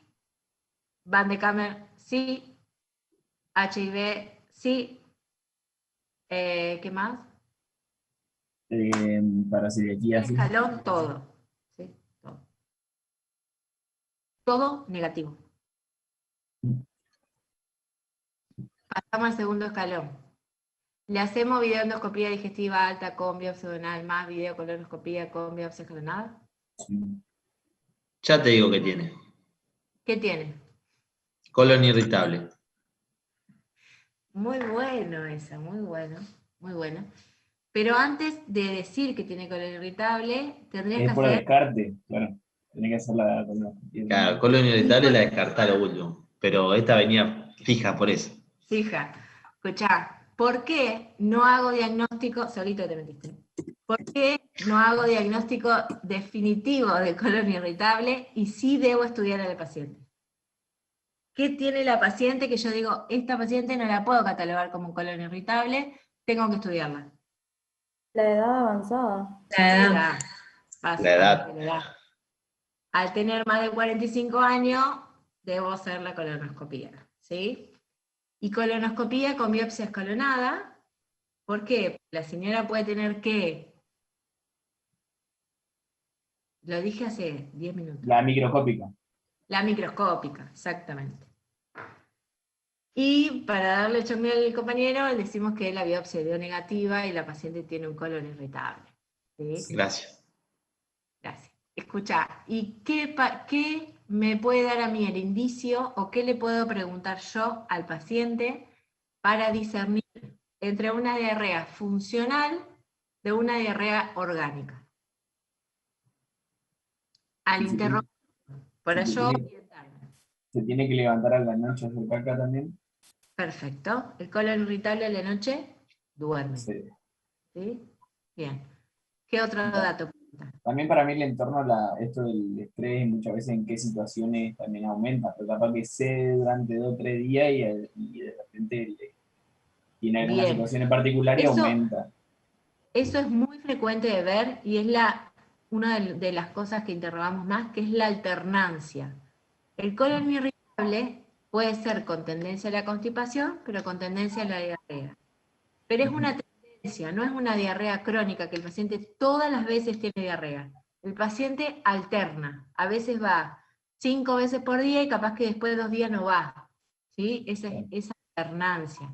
S1: Van de Kamer sí, HIV sí, ¿qué más?
S2: Para celiaquía, sí.
S1: Escalón, todo. ¿Sí? Todo. Todo negativo. Pasamos al segundo escalón. Le hacemos videoendoscopía digestiva alta con biopsia abdominal más videocolonoscopía con biopsia escalonada.
S9: Ya te digo que tiene.
S1: ¿Qué tiene?
S9: Colon irritable.
S1: Muy bueno esa, muy bueno, muy bueno. Pero antes de decir que tiene colon irritable, tendrías que
S2: Es por
S1: hacer...
S2: descarte, claro. Tenés que hacer la colonoscopia.
S9: Claro, colon irritable la descartá lo último. Pero esta venía fija por eso.
S1: Hija, escuchá, ¿por qué no hago diagnóstico, solito te metiste, ¿por qué no hago diagnóstico definitivo de colon irritable y sí debo estudiar a la paciente? ¿Qué tiene la paciente que yo digo, esta paciente no la puedo catalogar como un colon irritable, tengo que estudiarla?
S8: La edad avanzada.
S1: La edad,
S9: La edad.
S1: básicamente la edad. Al tener más de 45 años, debo hacer la colonoscopía, ¿sí? Y colonoscopía con biopsia escalonada. ¿Por qué? La señora puede tener que, lo dije hace 10 minutos,
S2: La microscópica.
S1: la microscópica, exactamente. Y para darle chongo al compañero, le decimos que la biopsia dio negativa y la paciente tiene un colon irritable. ¿Sí?
S9: Gracias.
S1: Gracias. Escucha, ¿y qué me puede dar a mí el indicio o qué le puedo preguntar yo al paciente para discernir entre una diarrea funcional de una diarrea orgánica? Al interrogar, para yo orientarme.
S2: Se tiene que levantar a la noche a hacer caca también.
S1: Perfecto. ¿El colon irritable a la noche? Duerme.
S2: Sí.
S1: ¿Sí? Bien. ¿Qué otro dato?
S2: También para mí el entorno, esto del estrés, muchas veces en qué situaciones también aumenta, pero capaz que cede durante 2 o 3 días y de repente tiene alguna
S1: Bien.
S2: situación en particular y aumenta.
S1: Eso es muy frecuente de ver y es una de las cosas que interrogamos más, que es la alternancia. El colon irritable puede ser con tendencia a la constipación, pero con tendencia a la diarrea. Pero es una tendencia, no es una diarrea crónica, que el paciente todas las veces tiene diarrea. El paciente alterna, a veces va 5 veces por día y capaz que después de 2 días no va. ¿Sí? Esa alternancia.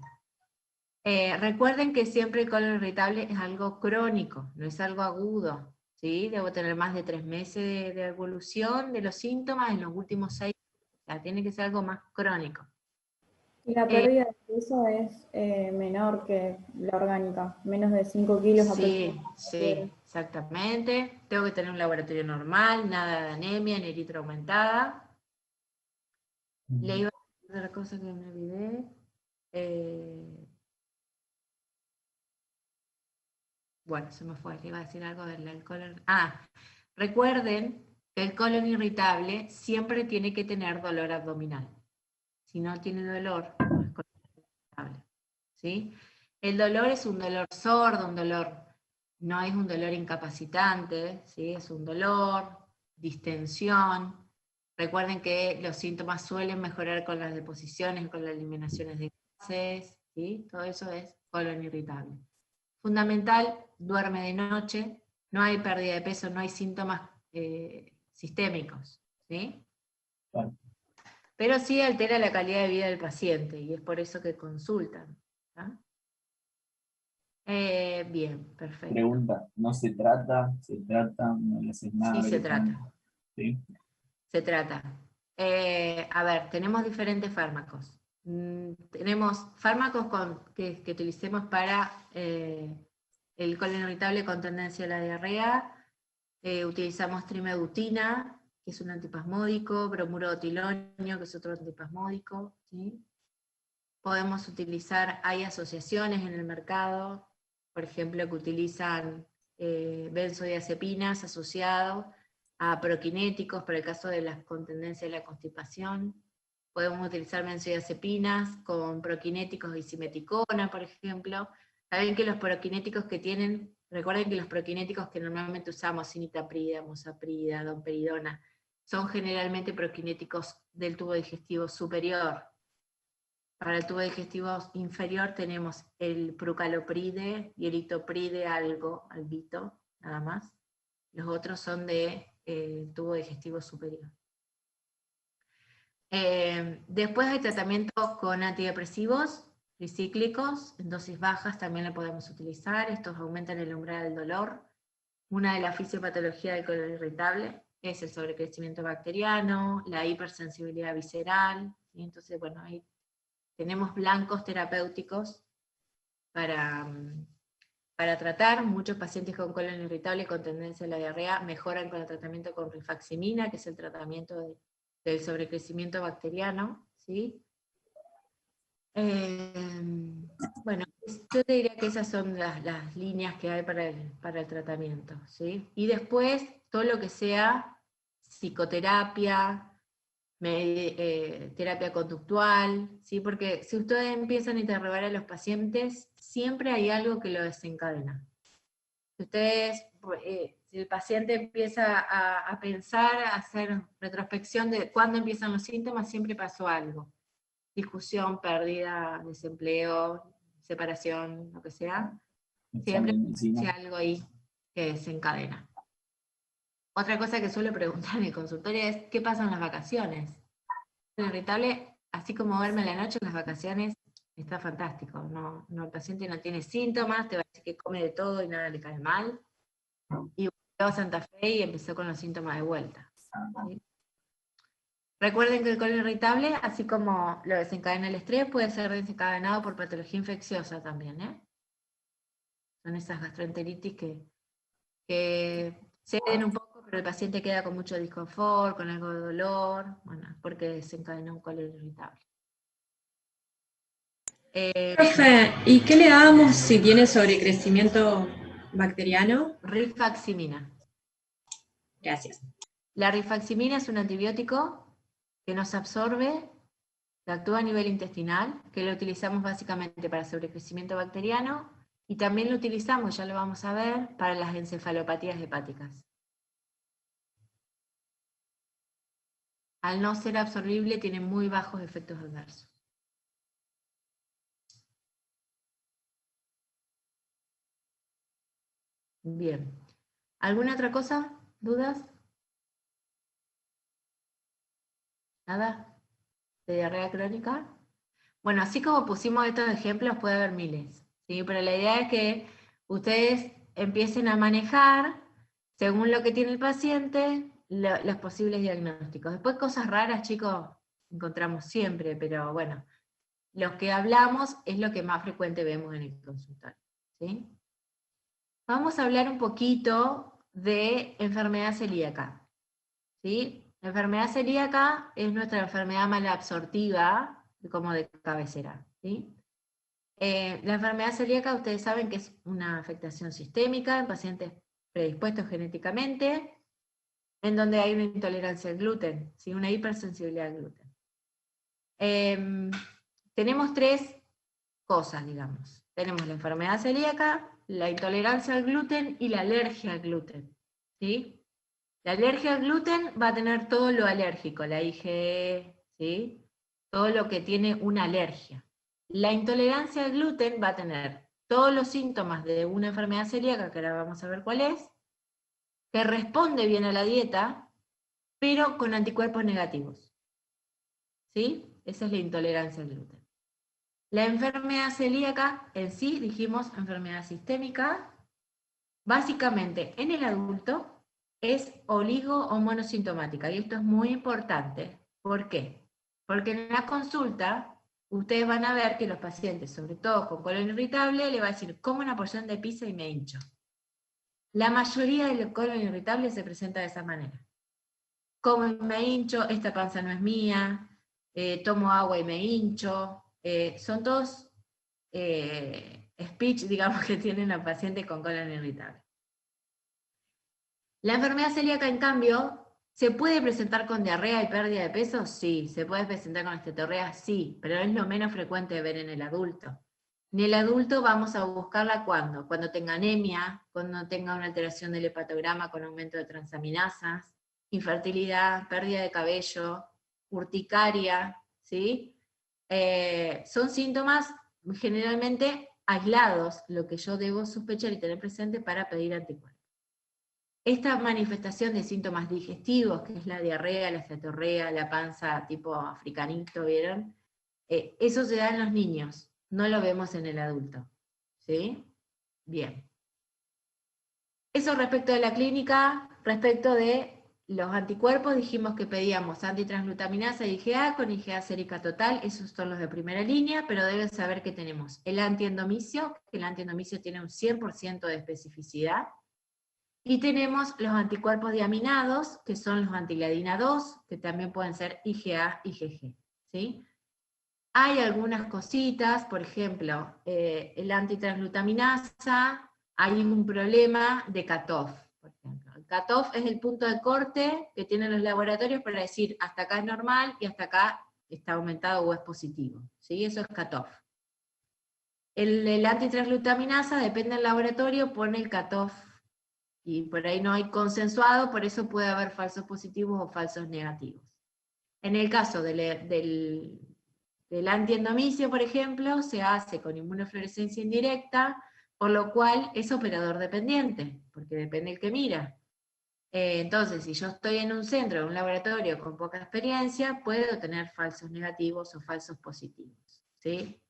S1: Recuerden que siempre el colon irritable es algo crónico, no es algo agudo. ¿Sí? Debo tener más de 3 meses de evolución de los síntomas en los últimos 6. O sea, tiene que ser algo más crónico.
S8: Y la pérdida de peso es menor que la orgánica, menos de 5 kilos
S1: Sí,
S8: aproximadamente.
S1: sí, exactamente. Tengo que tener un laboratorio normal, nada de anemia ni eritrina aumentada. Le iba a decir otra cosa que me olvidé. Bueno, se me fue, le iba a decir algo del colon. Recuerden que el colon irritable siempre tiene que tener dolor abdominal. Si no tiene dolor, no es colon irritable. ¿Sí? El dolor es un dolor sordo, no es un dolor incapacitante, ¿sí? Es un dolor, distensión, Recuerden que los síntomas suelen mejorar con las deposiciones, con las eliminaciones de gases, ¿sí? Todo eso es colon irritable. Fundamental, duerme de noche, no hay pérdida de peso, no hay síntomas sistémicos, ¿sí?
S2: Claro.
S1: Pero sí altera la calidad de vida del paciente, y es por eso que consultan. ¿Ah? Bien, perfecto.
S2: Pregunta, ¿no se trata? ¿Se trata? ¿No le haces nada?
S1: Sí, se trata.
S2: ¿Sí?
S1: Se trata. A ver, tenemos diferentes fármacos. Tenemos fármacos que utilicemos para el colon irritable con tendencia a la diarrea. Utilizamos trimebutina, que es un antipasmódico, bromurotilonio, que es otro antipasmódico, ¿sí? Podemos utilizar, hay asociaciones en el mercado, por ejemplo, que utilizan benzodiazepinas asociados a proquinéticos para el caso de la con tendencia a la constipación. Podemos utilizar benzodiazepinas con proquinéticos y simeticona, por ejemplo. Saben que los proquinéticos que tienen, recuerden que los proquinéticos que normalmente usamos, cinitaprida, mosaprida, domperidona, son generalmente proquinéticos del tubo digestivo superior. Para el tubo digestivo inferior tenemos el prucalopride y el itopride albito, nada más. Los otros son de tubo digestivo superior. Después hay tratamiento con antidepresivos tricíclicos, en dosis bajas también lo podemos utilizar. Estos aumentan el umbral del dolor. Una de las fisiopatologías del colon irritable es el sobrecrecimiento bacteriano, la hipersensibilidad visceral, ¿sí? Entonces, bueno, ahí tenemos blancos terapéuticos para tratar. Muchos pacientes con colon irritable con tendencia a la diarrea mejoran con el tratamiento con rifaximina, que es el tratamiento del sobrecrecimiento bacteriano, ¿sí? Bueno, yo te diría que esas son las líneas que hay para el tratamiento, ¿sí? Y después, todo lo que sea psicoterapia, terapia conductual, ¿sí? Porque si ustedes empiezan a interrogar a los pacientes, siempre hay algo que lo desencadena. Si ustedes, si el paciente empieza a pensar, a hacer retrospección de cuándo empiezan los síntomas, siempre pasó algo. Discusión, pérdida, desempleo, separación, lo que sea. Siempre hay algo ahí que desencadena. Otra cosa que suelo preguntar en el consultorio es, ¿qué pasa en las vacaciones? El irritable, así como duerme en la noche, en las vacaciones está fantástico. No, el paciente no tiene síntomas, te va a decir que come de todo y nada le cae mal. Y volvió a Santa Fe y empezó con los síntomas de vuelta, ¿sí? Recuerden que el colon irritable, así como lo desencadena el estrés, puede ser desencadenado por patología infecciosa también, ¿eh? Son esas gastroenteritis que ceden un poco, pero el paciente queda con mucho disconfort, con algo de dolor, bueno, porque desencadenó un colon irritable.
S12: Profe, ¿y qué le damos si tiene sobrecrecimiento bacteriano?
S1: Rifaximina.
S12: Gracias.
S1: La rifaximina es un antibiótico que nos absorbe, que actúa a nivel intestinal, que lo utilizamos básicamente para sobrecrecimiento bacteriano, y también lo utilizamos, ya lo vamos a ver, para las encefalopatías hepáticas. Al no ser absorbible, tiene muy bajos efectos adversos. Bien. ¿Alguna otra cosa? ¿Dudas? ¿Nada? ¿De diarrea crónica? Bueno, así como pusimos estos ejemplos, puede haber miles, ¿sí? Pero la idea es que ustedes empiecen a manejar, según lo que tiene el paciente, los posibles diagnósticos. Después cosas raras, chicos, encontramos siempre, pero bueno, los que hablamos es lo que más frecuente vemos en el consultorio, ¿sí? Vamos a hablar un poquito de enfermedad celíaca, ¿sí? La enfermedad celíaca es nuestra enfermedad malabsortiva, como de cabecera, ¿sí? La enfermedad celíaca, ustedes saben que es una afectación sistémica en pacientes predispuestos genéticamente, en donde hay una intolerancia al gluten, ¿sí? Una hipersensibilidad al gluten. Tenemos tres cosas, digamos. Tenemos la enfermedad celíaca, la intolerancia al gluten y la alergia al gluten, ¿sí? La alergia al gluten va a tener todo lo alérgico, la IgE, ¿sí? Todo lo que tiene una alergia. La intolerancia al gluten va a tener todos los síntomas de una enfermedad celíaca, que ahora vamos a ver cuál es, que responde bien a la dieta, pero con anticuerpos negativos. ¿Sí? Esa es la intolerancia al gluten. La enfermedad celíaca en sí, dijimos enfermedad sistémica, básicamente en el adulto es oligo o monosintomática, y esto es muy importante. ¿Por qué? Porque en la consulta ustedes van a ver que los pacientes, sobre todo con colon irritable, le va a decir, como una porción de pizza y me hincho. La mayoría del colon irritable se presenta de esa manera. Como y me hincho, esta panza no es mía, tomo agua y me hincho, son todos speech, digamos, que tienen la paciente con colon irritable. La enfermedad celíaca, en cambio, ¿se puede presentar con diarrea y pérdida de peso? Sí. ¿Se puede presentar con estetorrea? Sí, pero es lo menos frecuente de ver en el adulto. En el adulto vamos a buscarla ¿cuándo? Cuando tenga anemia, cuando tenga una alteración del hepatograma con aumento de transaminasas, infertilidad, pérdida de cabello, urticaria, ¿sí? Son síntomas generalmente aislados, lo que yo debo sospechar y tener presente para pedir anticuerpos. Esta manifestación de síntomas digestivos, que es la diarrea, la estetorrea, la panza tipo africanito, ¿vieron? Eso se da en los niños, no lo vemos en el adulto. ¿Sí? Bien. Eso respecto de la clínica. Respecto de los anticuerpos, dijimos que pedíamos antitransglutaminasa y IgA con IgA sérica total, esos son los de primera línea, pero deben saber que tenemos el antiendomicio, que el antiendomicio tiene un 100% de especificidad, y tenemos los anticuerpos diaminados, que son los antigliadina 2, que también pueden ser IgA, IgG, ¿sí? Hay algunas cositas, por ejemplo, el antitransglutaminasa, hay un problema de cutoff, por ejemplo. El cutoff es el punto de corte que tienen los laboratorios para decir hasta acá es normal y hasta acá está aumentado o es positivo, ¿sí? Eso es cutoff. El antitransglutaminasa, depende del laboratorio, pone el cutoff, y por ahí no hay consensuado, por eso puede haber falsos positivos o falsos negativos. En el caso del antiendomicio, por ejemplo, se hace con inmunofluorescencia indirecta, por lo cual es operador dependiente, porque depende del que mira. Entonces, si yo estoy en un centro, en un laboratorio con poca experiencia, puedo tener falsos negativos o falsos positivos, ¿sí?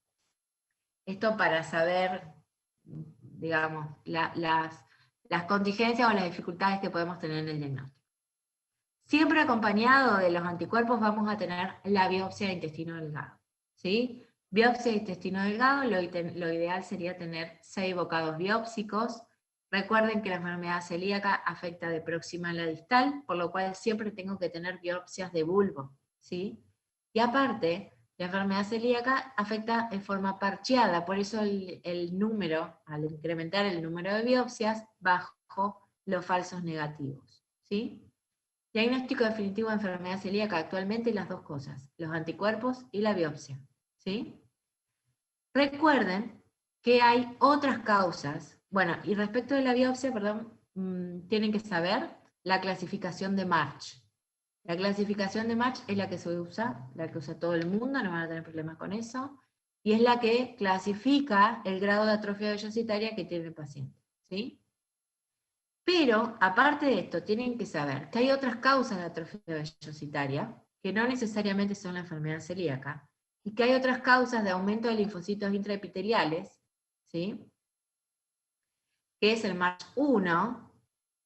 S1: Esto para saber, digamos, las contingencias o las dificultades que podemos tener en el diagnóstico. Siempre acompañado de los anticuerpos vamos a tener la biopsia de intestino delgado, ¿sí? Biopsia de intestino delgado, lo ideal sería tener 6 bocados biópsicos. Recuerden que la enfermedad celíaca afecta de próxima a la distal, por lo cual siempre tengo que tener biopsias de bulbo, ¿sí? Y aparte, la enfermedad celíaca afecta en forma parcheada, por eso el número, al incrementar el número de biopsias, bajo los falsos negativos, ¿sí? Diagnóstico definitivo de enfermedad celíaca actualmente, las dos cosas, los anticuerpos y la biopsia, ¿sí? Recuerden que hay otras causas, bueno, y respecto de la biopsia, perdón, tienen que saber la clasificación de March. La clasificación de March es la que se usa, la que usa todo el mundo, no van a tener problemas con eso, y es la que clasifica el grado de atrofia vellositaria que tiene el paciente, ¿sí? Pero, aparte de esto, tienen que saber que hay otras causas de atrofia vellositaria, que no necesariamente son la enfermedad celíaca, y que hay otras causas de aumento de linfocitos intraepiteliales, ¿sí? Que es el MARCH1,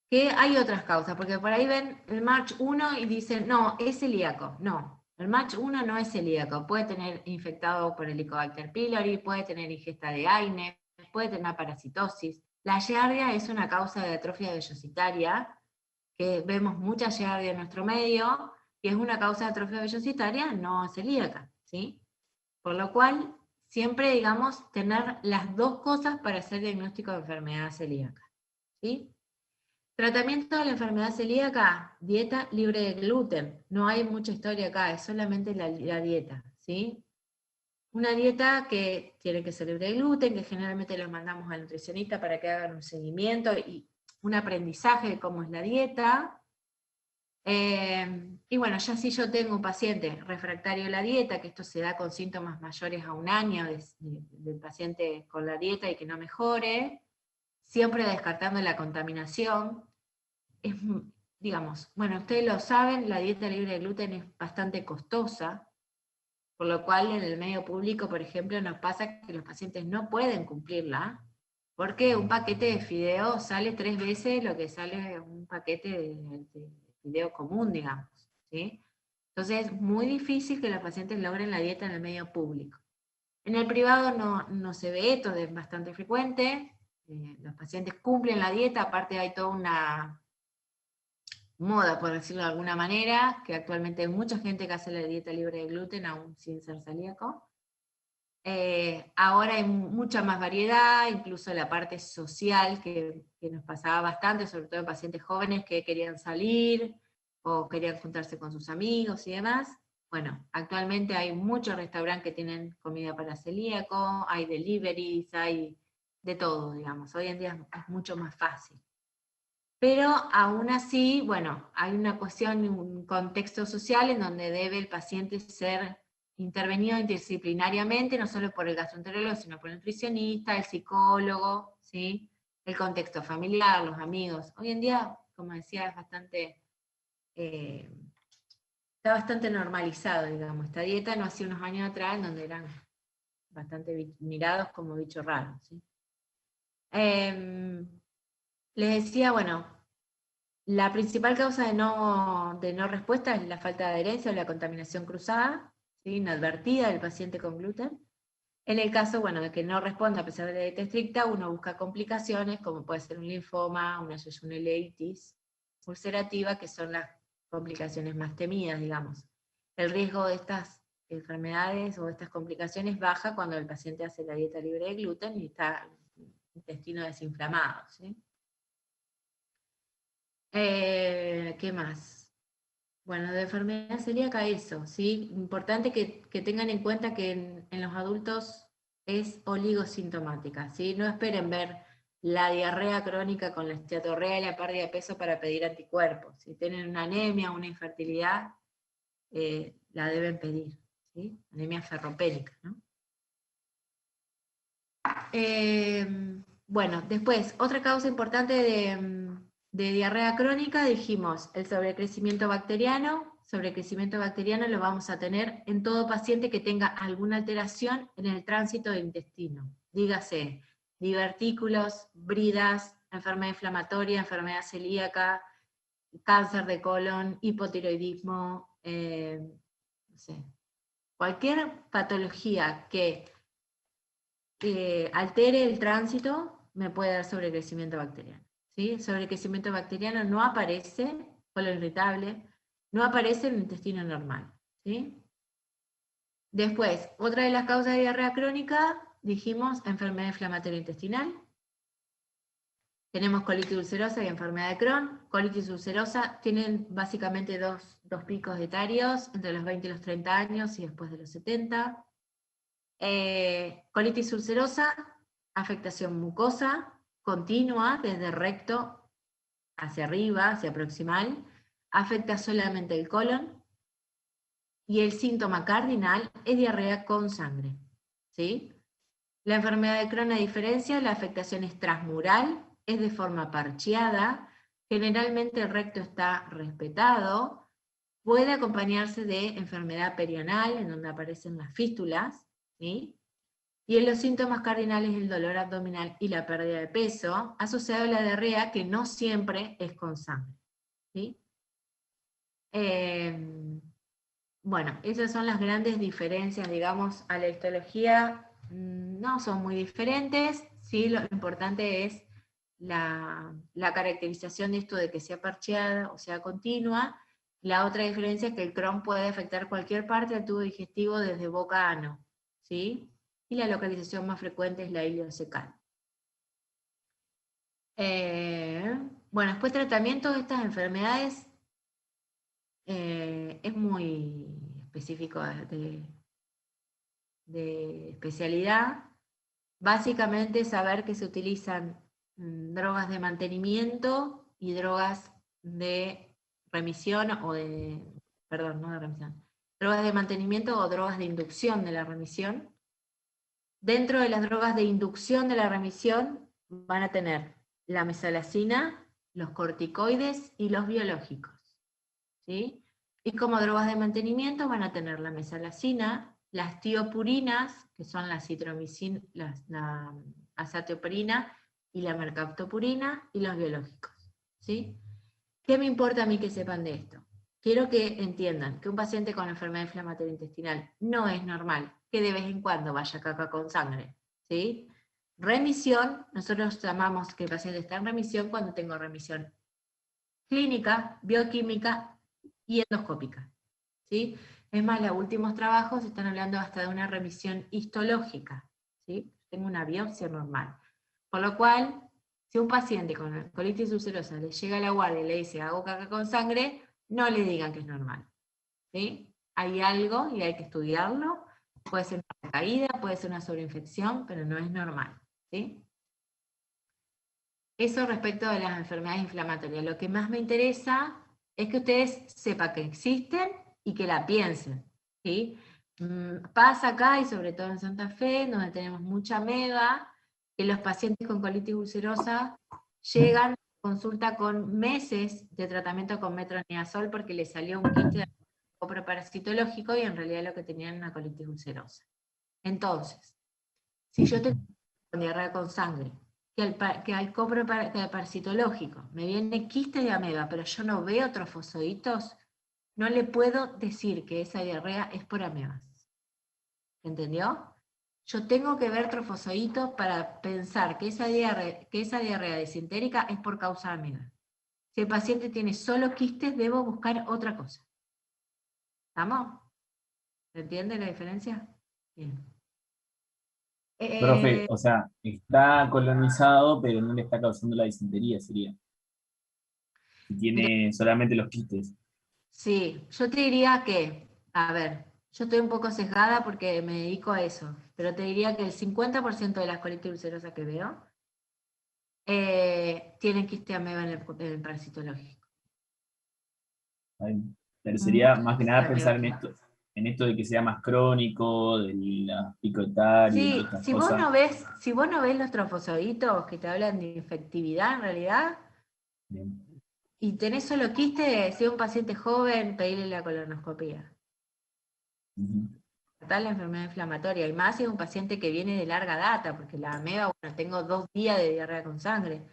S1: que hay otras causas, porque por ahí ven el MARCH1 y dicen, no, es celíaco. No, el MARCH1 no es celíaco, puede tener infectado por Helicobacter pylori, puede tener ingesta de AINE, puede tener parasitosis. La giardia es una causa de atrofia vellositaria, que vemos mucha giardia en nuestro medio, y es una causa de atrofia vellositaria no celíaca, ¿sí? Por lo cual, siempre, digamos, tener las dos cosas para hacer diagnóstico de enfermedad celíaca, ¿sí? Tratamiento de la enfermedad celíaca, dieta libre de gluten. No hay mucha historia acá, es solamente la dieta, ¿sí? Una dieta que tiene que ser libre de gluten, que generalmente los mandamos al nutricionista para que hagan un seguimiento y un aprendizaje de cómo es la dieta. Y bueno, ya si yo tengo un paciente refractario a la dieta, que esto se da con síntomas mayores a 1 año del paciente con la dieta y que no mejore, siempre descartando la contaminación, digamos, bueno, ustedes lo saben, la dieta libre de gluten es bastante costosa, por lo cual en el medio público, por ejemplo, nos pasa que los pacientes no pueden cumplirla, porque un paquete de fideo sale 3 veces lo que sale un paquete de fideo común, digamos, ¿sí? Entonces es muy difícil que los pacientes logren la dieta en el medio público. En el privado no se ve esto, es bastante frecuente, los pacientes cumplen la dieta, aparte hay toda una moda, por decirlo de alguna manera, que actualmente hay mucha gente que hace la dieta libre de gluten, aún sin ser celíaco. Ahora hay mucha más variedad, incluso la parte social, que nos pasaba bastante, sobre todo en pacientes jóvenes que querían salir, o querían juntarse con sus amigos y demás. Bueno, actualmente hay muchos restaurantes que tienen comida para celíaco, hay deliveries, hay de todo, digamos. Hoy en día es mucho más fácil. Pero aún así, bueno, hay una cuestión, un contexto social en donde debe el paciente ser intervenido interdisciplinariamente, no solo por el gastroenterólogo, sino por el nutricionista, el psicólogo, ¿sí? El contexto familiar, los amigos. Hoy en día, como decía, es bastante, está bastante normalizado, digamos, esta dieta, no hace unos años atrás, en donde eran bastante mirados como bichos raros, ¿sí? Les decía, bueno, la principal causa de no respuesta es la falta de adherencia o la contaminación cruzada, ¿sí? Inadvertida del paciente con gluten. En el caso, bueno, de que no responda a pesar de la dieta estricta, uno busca complicaciones, como puede ser un linfoma, una yeyunelitis ulcerativa, que son las complicaciones más temidas, digamos. El riesgo de estas enfermedades o estas complicaciones baja cuando el paciente hace la dieta libre de gluten y está el intestino desinflamado, ¿sí? ¿Qué más? Bueno, de enfermedad celíaca eso, ¿sí? Importante que tengan en cuenta que en los adultos es oligosintomática, ¿sí? No esperen ver la diarrea crónica con la esteatorrea y la pérdida de peso para pedir anticuerpos. Si tienen una anemia, una infertilidad, la deben pedir, ¿sí? Anemia ferropénica, ¿no? Bueno, después, otra causa importante de diarrea crónica, dijimos, el sobrecrecimiento bacteriano. Sobrecrecimiento bacteriano lo vamos a tener en todo paciente que tenga alguna alteración en el tránsito del intestino. Dígase, divertículos, bridas, enfermedad inflamatoria, enfermedad celíaca, cáncer de colon, hipotiroidismo, no sé, cualquier patología que altere el tránsito me puede dar sobrecrecimiento bacteriano. ¿Sí? El sobrecrecimiento bacteriano no aparece, colon irritable, no aparece en el intestino normal. ¿Sí? Después, otra de las causas de diarrea crónica, dijimos enfermedad inflamatoria intestinal. Tenemos colitis ulcerosa y enfermedad de Crohn. Colitis ulcerosa tienen básicamente dos picos etarios, entre los 20 y los 30 años y después de los 70. Colitis ulcerosa, afectación mucosa continua desde recto hacia arriba, hacia proximal, afecta solamente el colon, y el síntoma cardinal es diarrea con sangre, ¿sí? La enfermedad de Crohn, a diferencia, la afectación es transmural, es de forma parcheada, generalmente el recto está respetado, puede acompañarse de enfermedad perianal, en donde aparecen las fístulas, ¿sí? Y en los síntomas cardinales el dolor abdominal y la pérdida de peso, asociado a la diarrea, que no siempre es con sangre, ¿sí? Bueno, esas son las grandes diferencias, digamos, a la histología. No son muy diferentes, ¿sí? Lo importante es la caracterización de esto de que sea parcheada o sea continua. La otra diferencia es que el Crohn puede afectar cualquier parte del tubo digestivo desde boca a ano, ¿sí? Y la localización más frecuente es la ileocecal. Bueno, después tratamiento de estas enfermedades es muy específico de especialidad. Básicamente saber que se utilizan drogas de mantenimiento y drogas de remisión o de, perdón, no de remisión, drogas de mantenimiento o drogas de inducción de la remisión. Dentro de las drogas de inducción de la remisión van a tener la mesalazina, los corticoides y los biológicos, ¿sí? Y como drogas de mantenimiento van a tener la mesalazina, las tiopurinas, que son la citromicina, la azatioprina y la mercaptopurina, y los biológicos, ¿sí? ¿Qué me importa a mí que sepan de esto? Quiero que entiendan que un paciente con enfermedad inflamatoria intestinal no es normal que de vez en cuando vaya caca con sangre, ¿sí? Remisión, nosotros llamamos que el paciente está en remisión cuando tengo remisión clínica, bioquímica y endoscópica, ¿sí? Es más, los últimos trabajos están hablando hasta de una remisión histológica, ¿sí? Tengo una biopsia normal. Por lo cual, si un paciente con colitis ulcerosa le llega a la guardia y le dice hago caca con sangre, no le digan que es normal, ¿sí? Hay algo y hay que estudiarlo, puede ser una caída, puede ser una sobreinfección, pero no es normal, ¿sí? Eso respecto de las enfermedades inflamatorias. Lo que más me interesa es que ustedes sepan que existen y que la piensen, ¿sí? Pasa acá, y sobre todo en Santa Fe, donde tenemos mucha ameba, que los pacientes con colitis ulcerosa llegan a consulta con meses de tratamiento con metronidazol porque les salió un quiste coproparasitológico y en realidad lo que tenían era una colitis ulcerosa. Entonces, si yo tengo diarrea con sangre, que al coproparasitológico me viene quiste de ameba, pero yo no veo trofosoditos, no le puedo decir que esa diarrea es por amebas. ¿Entendió? Yo tengo que ver trofosoditos para pensar que esa diarrea disentérica es por causa de ameba. Si el paciente tiene solo quistes, debo buscar otra cosa. ¿Estamos? ¿Se entiende la diferencia? Bien.
S2: Profe, o sea, está colonizado, pero no le está causando la disentería, sería. Si tiene solamente los quistes.
S1: Sí, yo te diría que, a ver, yo estoy un poco sesgada porque me dedico a eso, pero te diría que el 50% de las colitis ulcerosas que veo tienen quiste ameba en el parasitológico.
S2: Pero sería
S1: Muchas
S2: más que nada
S1: amebas.
S2: pensar en esto de que sea más crónico, de la picotaria y
S1: Sí,
S2: estas
S1: si vos
S2: cosas.
S1: no ves los trofosoditos que te hablan de infectividad en realidad,
S2: Bien.
S1: y tenés solo quiste, si es un paciente joven, pedirle la colonoscopía. Tratar la enfermedad inflamatoria, y más si es un paciente que viene de larga data, porque la ameba, bueno, tengo 2 días de diarrea con sangre.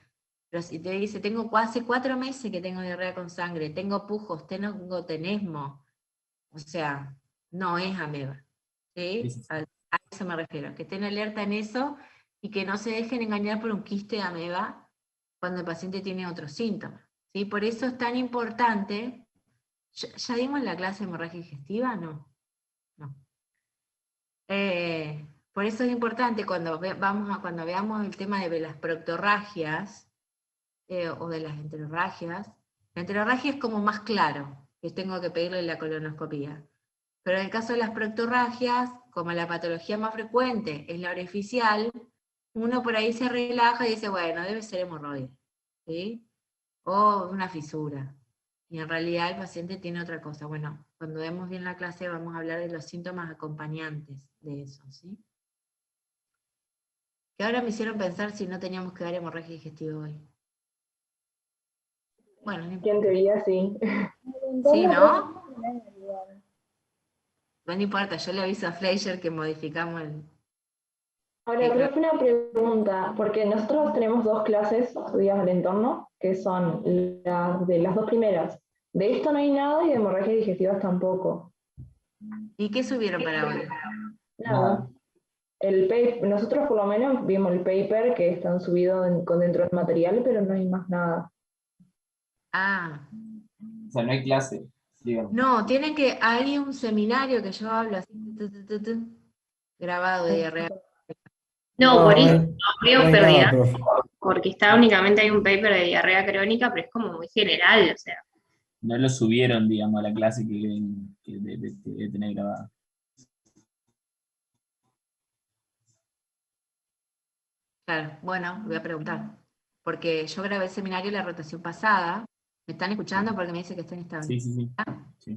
S1: Pero si te dice, tengo hace 4 meses que tengo diarrea con sangre, tengo pujos, tengo tenesmo, o sea, no es ameba. ¿Sí? A eso me refiero, que estén alerta en eso y que no se dejen engañar por un quiste de ameba cuando el paciente tiene otros síntomas. ¿Sí? Por eso es tan importante. ¿Ya dimos la clase de hemorragia digestiva? No. Por eso es importante cuando veamos el tema de las proctorragias o de las enterorragias. La enterorragia es como más claro, que tengo que pedirle la colonoscopía. Pero en el caso de las proctorragias, como la patología más frecuente es la orificial, uno por ahí se relaja y dice, bueno, debe ser hemorroide, ¿sí? O una fisura. Y en realidad el paciente tiene otra cosa. Bueno, cuando vemos bien la clase vamos a hablar de los síntomas acompañantes de eso, ¿sí? Que ahora me hicieron pensar si no teníamos que dar hemorragia digestiva hoy. Bueno,
S4: Que en teoría sí.
S1: ¿sí, no? No importa, yo le aviso a Fleischer que modificamos el...
S4: Ahora, profe, una pregunta, porque nosotros tenemos 2 clases subidas al entorno, que son las de las 2 primeras. De esto no hay nada y de hemorragias digestivas tampoco.
S1: ¿Y qué subieron para hoy?
S4: Nada. Nosotros por lo menos vimos el paper que están subidos dentro del material, pero no hay más nada.
S1: Ah.
S2: O sea, no hay clase, digamos.
S1: No, hay un seminario que yo hablo así, grabado de diarrea.
S12: No, por eso no veo
S5: no hay
S12: pérdida,
S5: nada, profe.
S12: porque está únicamente hay un paper de diarrea crónica, pero es como muy general, o sea.
S2: No lo subieron, digamos, a la clase que debe tener grabada.
S1: Claro, bueno, voy a preguntar. Porque yo grabé el seminario la rotación pasada, ¿Me están escuchando? Porque me dice que está inestable.
S2: Sí.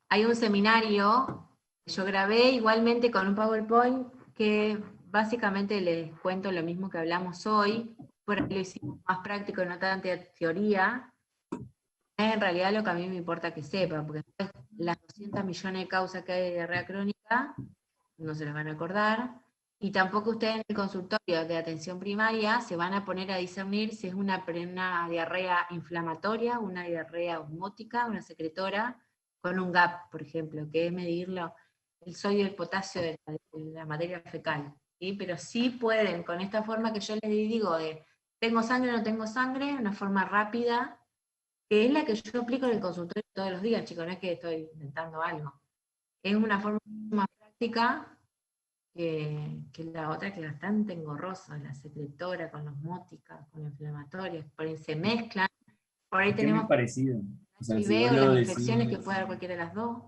S1: Hay un seminario que yo grabé igualmente con un PowerPoint que básicamente les cuento lo mismo que hablamos hoy, por ahí lo hicimos más práctico, no tanta teoría. Es en realidad lo que a mí me importa que sepan, porque después las 200 millones de causas que hay de diarrea crónica, no se las van a acordar, y tampoco ustedes en el consultorio de atención primaria se van a poner a discernir si es una diarrea inflamatoria, una diarrea osmótica, una secretora, con un GAP, por ejemplo, que es medirlo, el sodio y el potasio de la materia fecal. ¿Sí? Pero sí pueden, con esta forma que yo les digo de tengo sangre o no tengo sangre, una forma rápida, que es la que yo aplico en el consultorio todos los días, chicos, no es que estoy inventando algo. Es una forma más práctica que la otra, que es bastante engorrosa, la secretora con osmótica, con inflamatorias, por ahí se mezclan, por ahí
S2: Es que es
S1: tenemos
S2: muy parecido. O sea, si vos
S1: veo
S2: lo
S1: las
S2: decís,
S1: infecciones que puede haber cualquiera de las dos.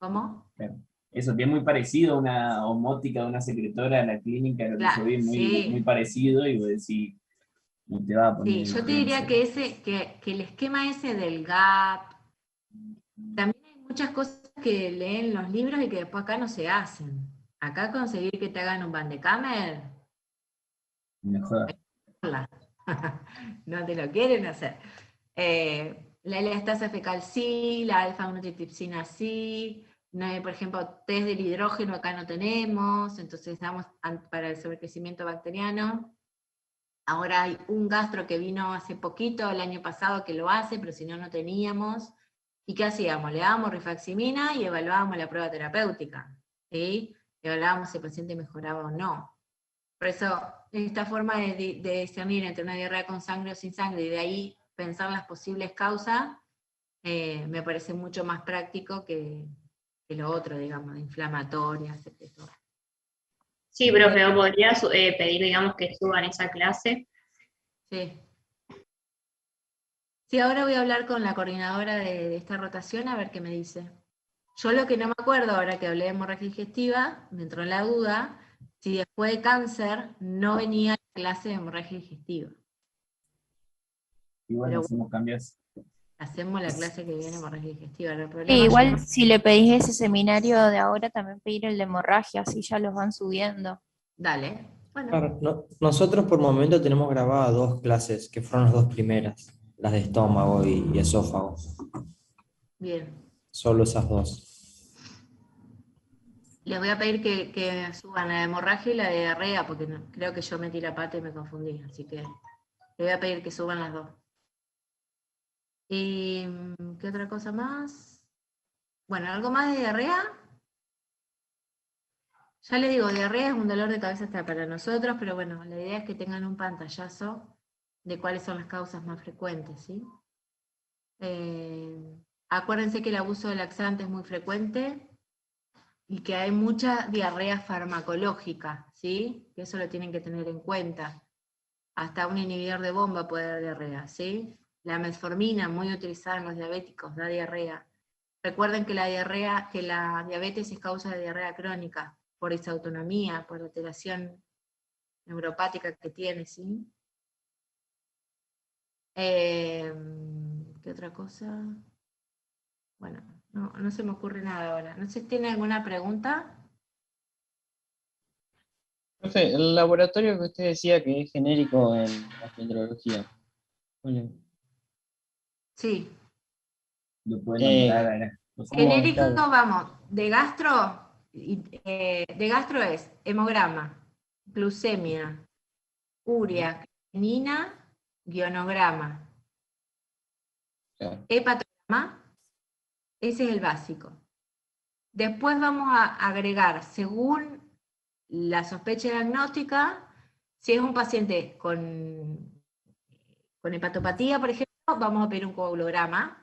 S1: ¿Cómo?
S2: claro. Eso, que es muy parecido a una osmótica de una secretora en la clínica, lo que yo vi, muy
S1: Sí.
S2: parecido, y vos decís, no te va a poner
S1: Sí, yo te diría
S2: diferencia.
S1: que el esquema ese del GAP, también hay muchas cosas que leen los libros y que después acá no se hacen. Acá conseguir que te hagan un Bandecamer,
S2: Mejor.
S1: no te lo quieren hacer. La elastasa fecal sí, la alfa-1-tripsina sí, por ejemplo, test del hidrógeno acá no tenemos, entonces damos para el sobrecrecimiento bacteriano. Ahora hay un gastro que vino hace poquito, el año pasado, que lo hace, pero si no, no teníamos. ¿Y qué hacíamos? Le dábamos rifaximina y evaluábamos la prueba terapéutica. ¿Sí? Evaluábamos si el paciente mejoraba o no. Por eso, esta forma de discernir entre una diarrea con sangre o sin sangre, y de ahí pensar las posibles causas, me parece mucho más práctico que lo otro, digamos, de inflamatorias, etc.
S11: Sí, profe, ¿o podría pedir, digamos, que suban esa clase?
S1: Sí. Sí, ahora voy a hablar con la coordinadora de esta rotación a ver qué me dice. Yo lo que no me acuerdo, ahora que hablé de hemorragia digestiva, me entró en la duda, si después de cáncer no venía la clase de hemorragia digestiva.
S2: Y bueno,
S1: Pero
S2: hacemos cambios.
S1: hacemos la clase que viene hemorragia digestiva, no hay
S13: Sí,
S1: problema.
S13: igual si le pedís ese seminario de ahora, también pedir el de hemorragia, así ya los van subiendo.
S1: Dale. Bueno,
S5: Claro, nosotros por momento tenemos grabadas 2 clases, que fueron las 2 primeras, las de estómago y esófago.
S1: bien.
S5: Solo esas 2.
S1: Les voy a pedir que suban la de hemorragia y la de diarrea, porque creo que yo metí la pata y me confundí, así que les voy a pedir que suban las 2. ¿Y qué otra cosa más? Bueno, ¿algo más de diarrea? Ya les digo, diarrea es un dolor de cabeza hasta para nosotros, pero bueno, la idea es que tengan un pantallazo de cuáles son las causas más frecuentes, ¿sí? Acuérdense que el abuso de laxante es muy frecuente y que hay mucha diarrea farmacológica, ¿sí? Que eso lo tienen que tener en cuenta. Hasta un inhibidor de bomba puede dar diarrea, ¿sí? La metformina, muy utilizada en los diabéticos, da diarrea. Recuerden que la diabetes es causa de diarrea crónica, por disautonomía, por alteración neuropática que tiene, ¿sí? ¿Qué otra cosa? Bueno, no se me ocurre nada ahora. No sé si tiene alguna pregunta.
S3: Profe, el laboratorio que usted decía que es genérico en gastroenterología. Bueno,
S1: Sí.
S2: Lo pueden nombrar ahora.
S1: Genérico,
S3: claro.
S1: vamos, de gastro es hemograma, glucemia, urea, creatinina, guionograma.
S3: Claro.
S1: Hepatograma, ese es el básico. Después vamos a agregar, según la sospecha diagnóstica, si es un paciente con hepatopatía, por ejemplo, vamos a pedir un coagulograma.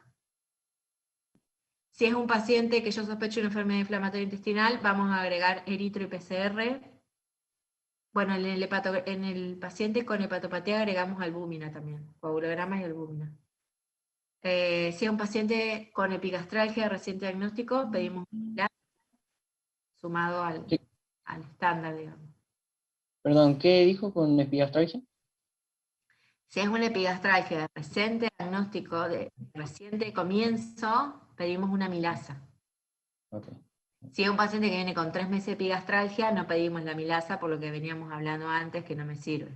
S1: Si es un paciente que yo sospecho una enfermedad inflamatoria intestinal, vamos a agregar eritro y PCR. Bueno, en el paciente con hepatopatía agregamos albúmina también, coagulograma y albúmina. Si es un paciente con epigastralgia reciente diagnóstico, pedimos un sumado al estándar, digamos.
S3: Perdón, ¿qué dijo con epigastralgia?
S1: Si es una epigastralgia de reciente diagnóstico, de reciente comienzo, pedimos una milasa.
S3: Ok.
S1: Si es un paciente que viene con 3 meses de epigastralgia, no pedimos la milasa por lo que veníamos hablando antes, que no me sirve.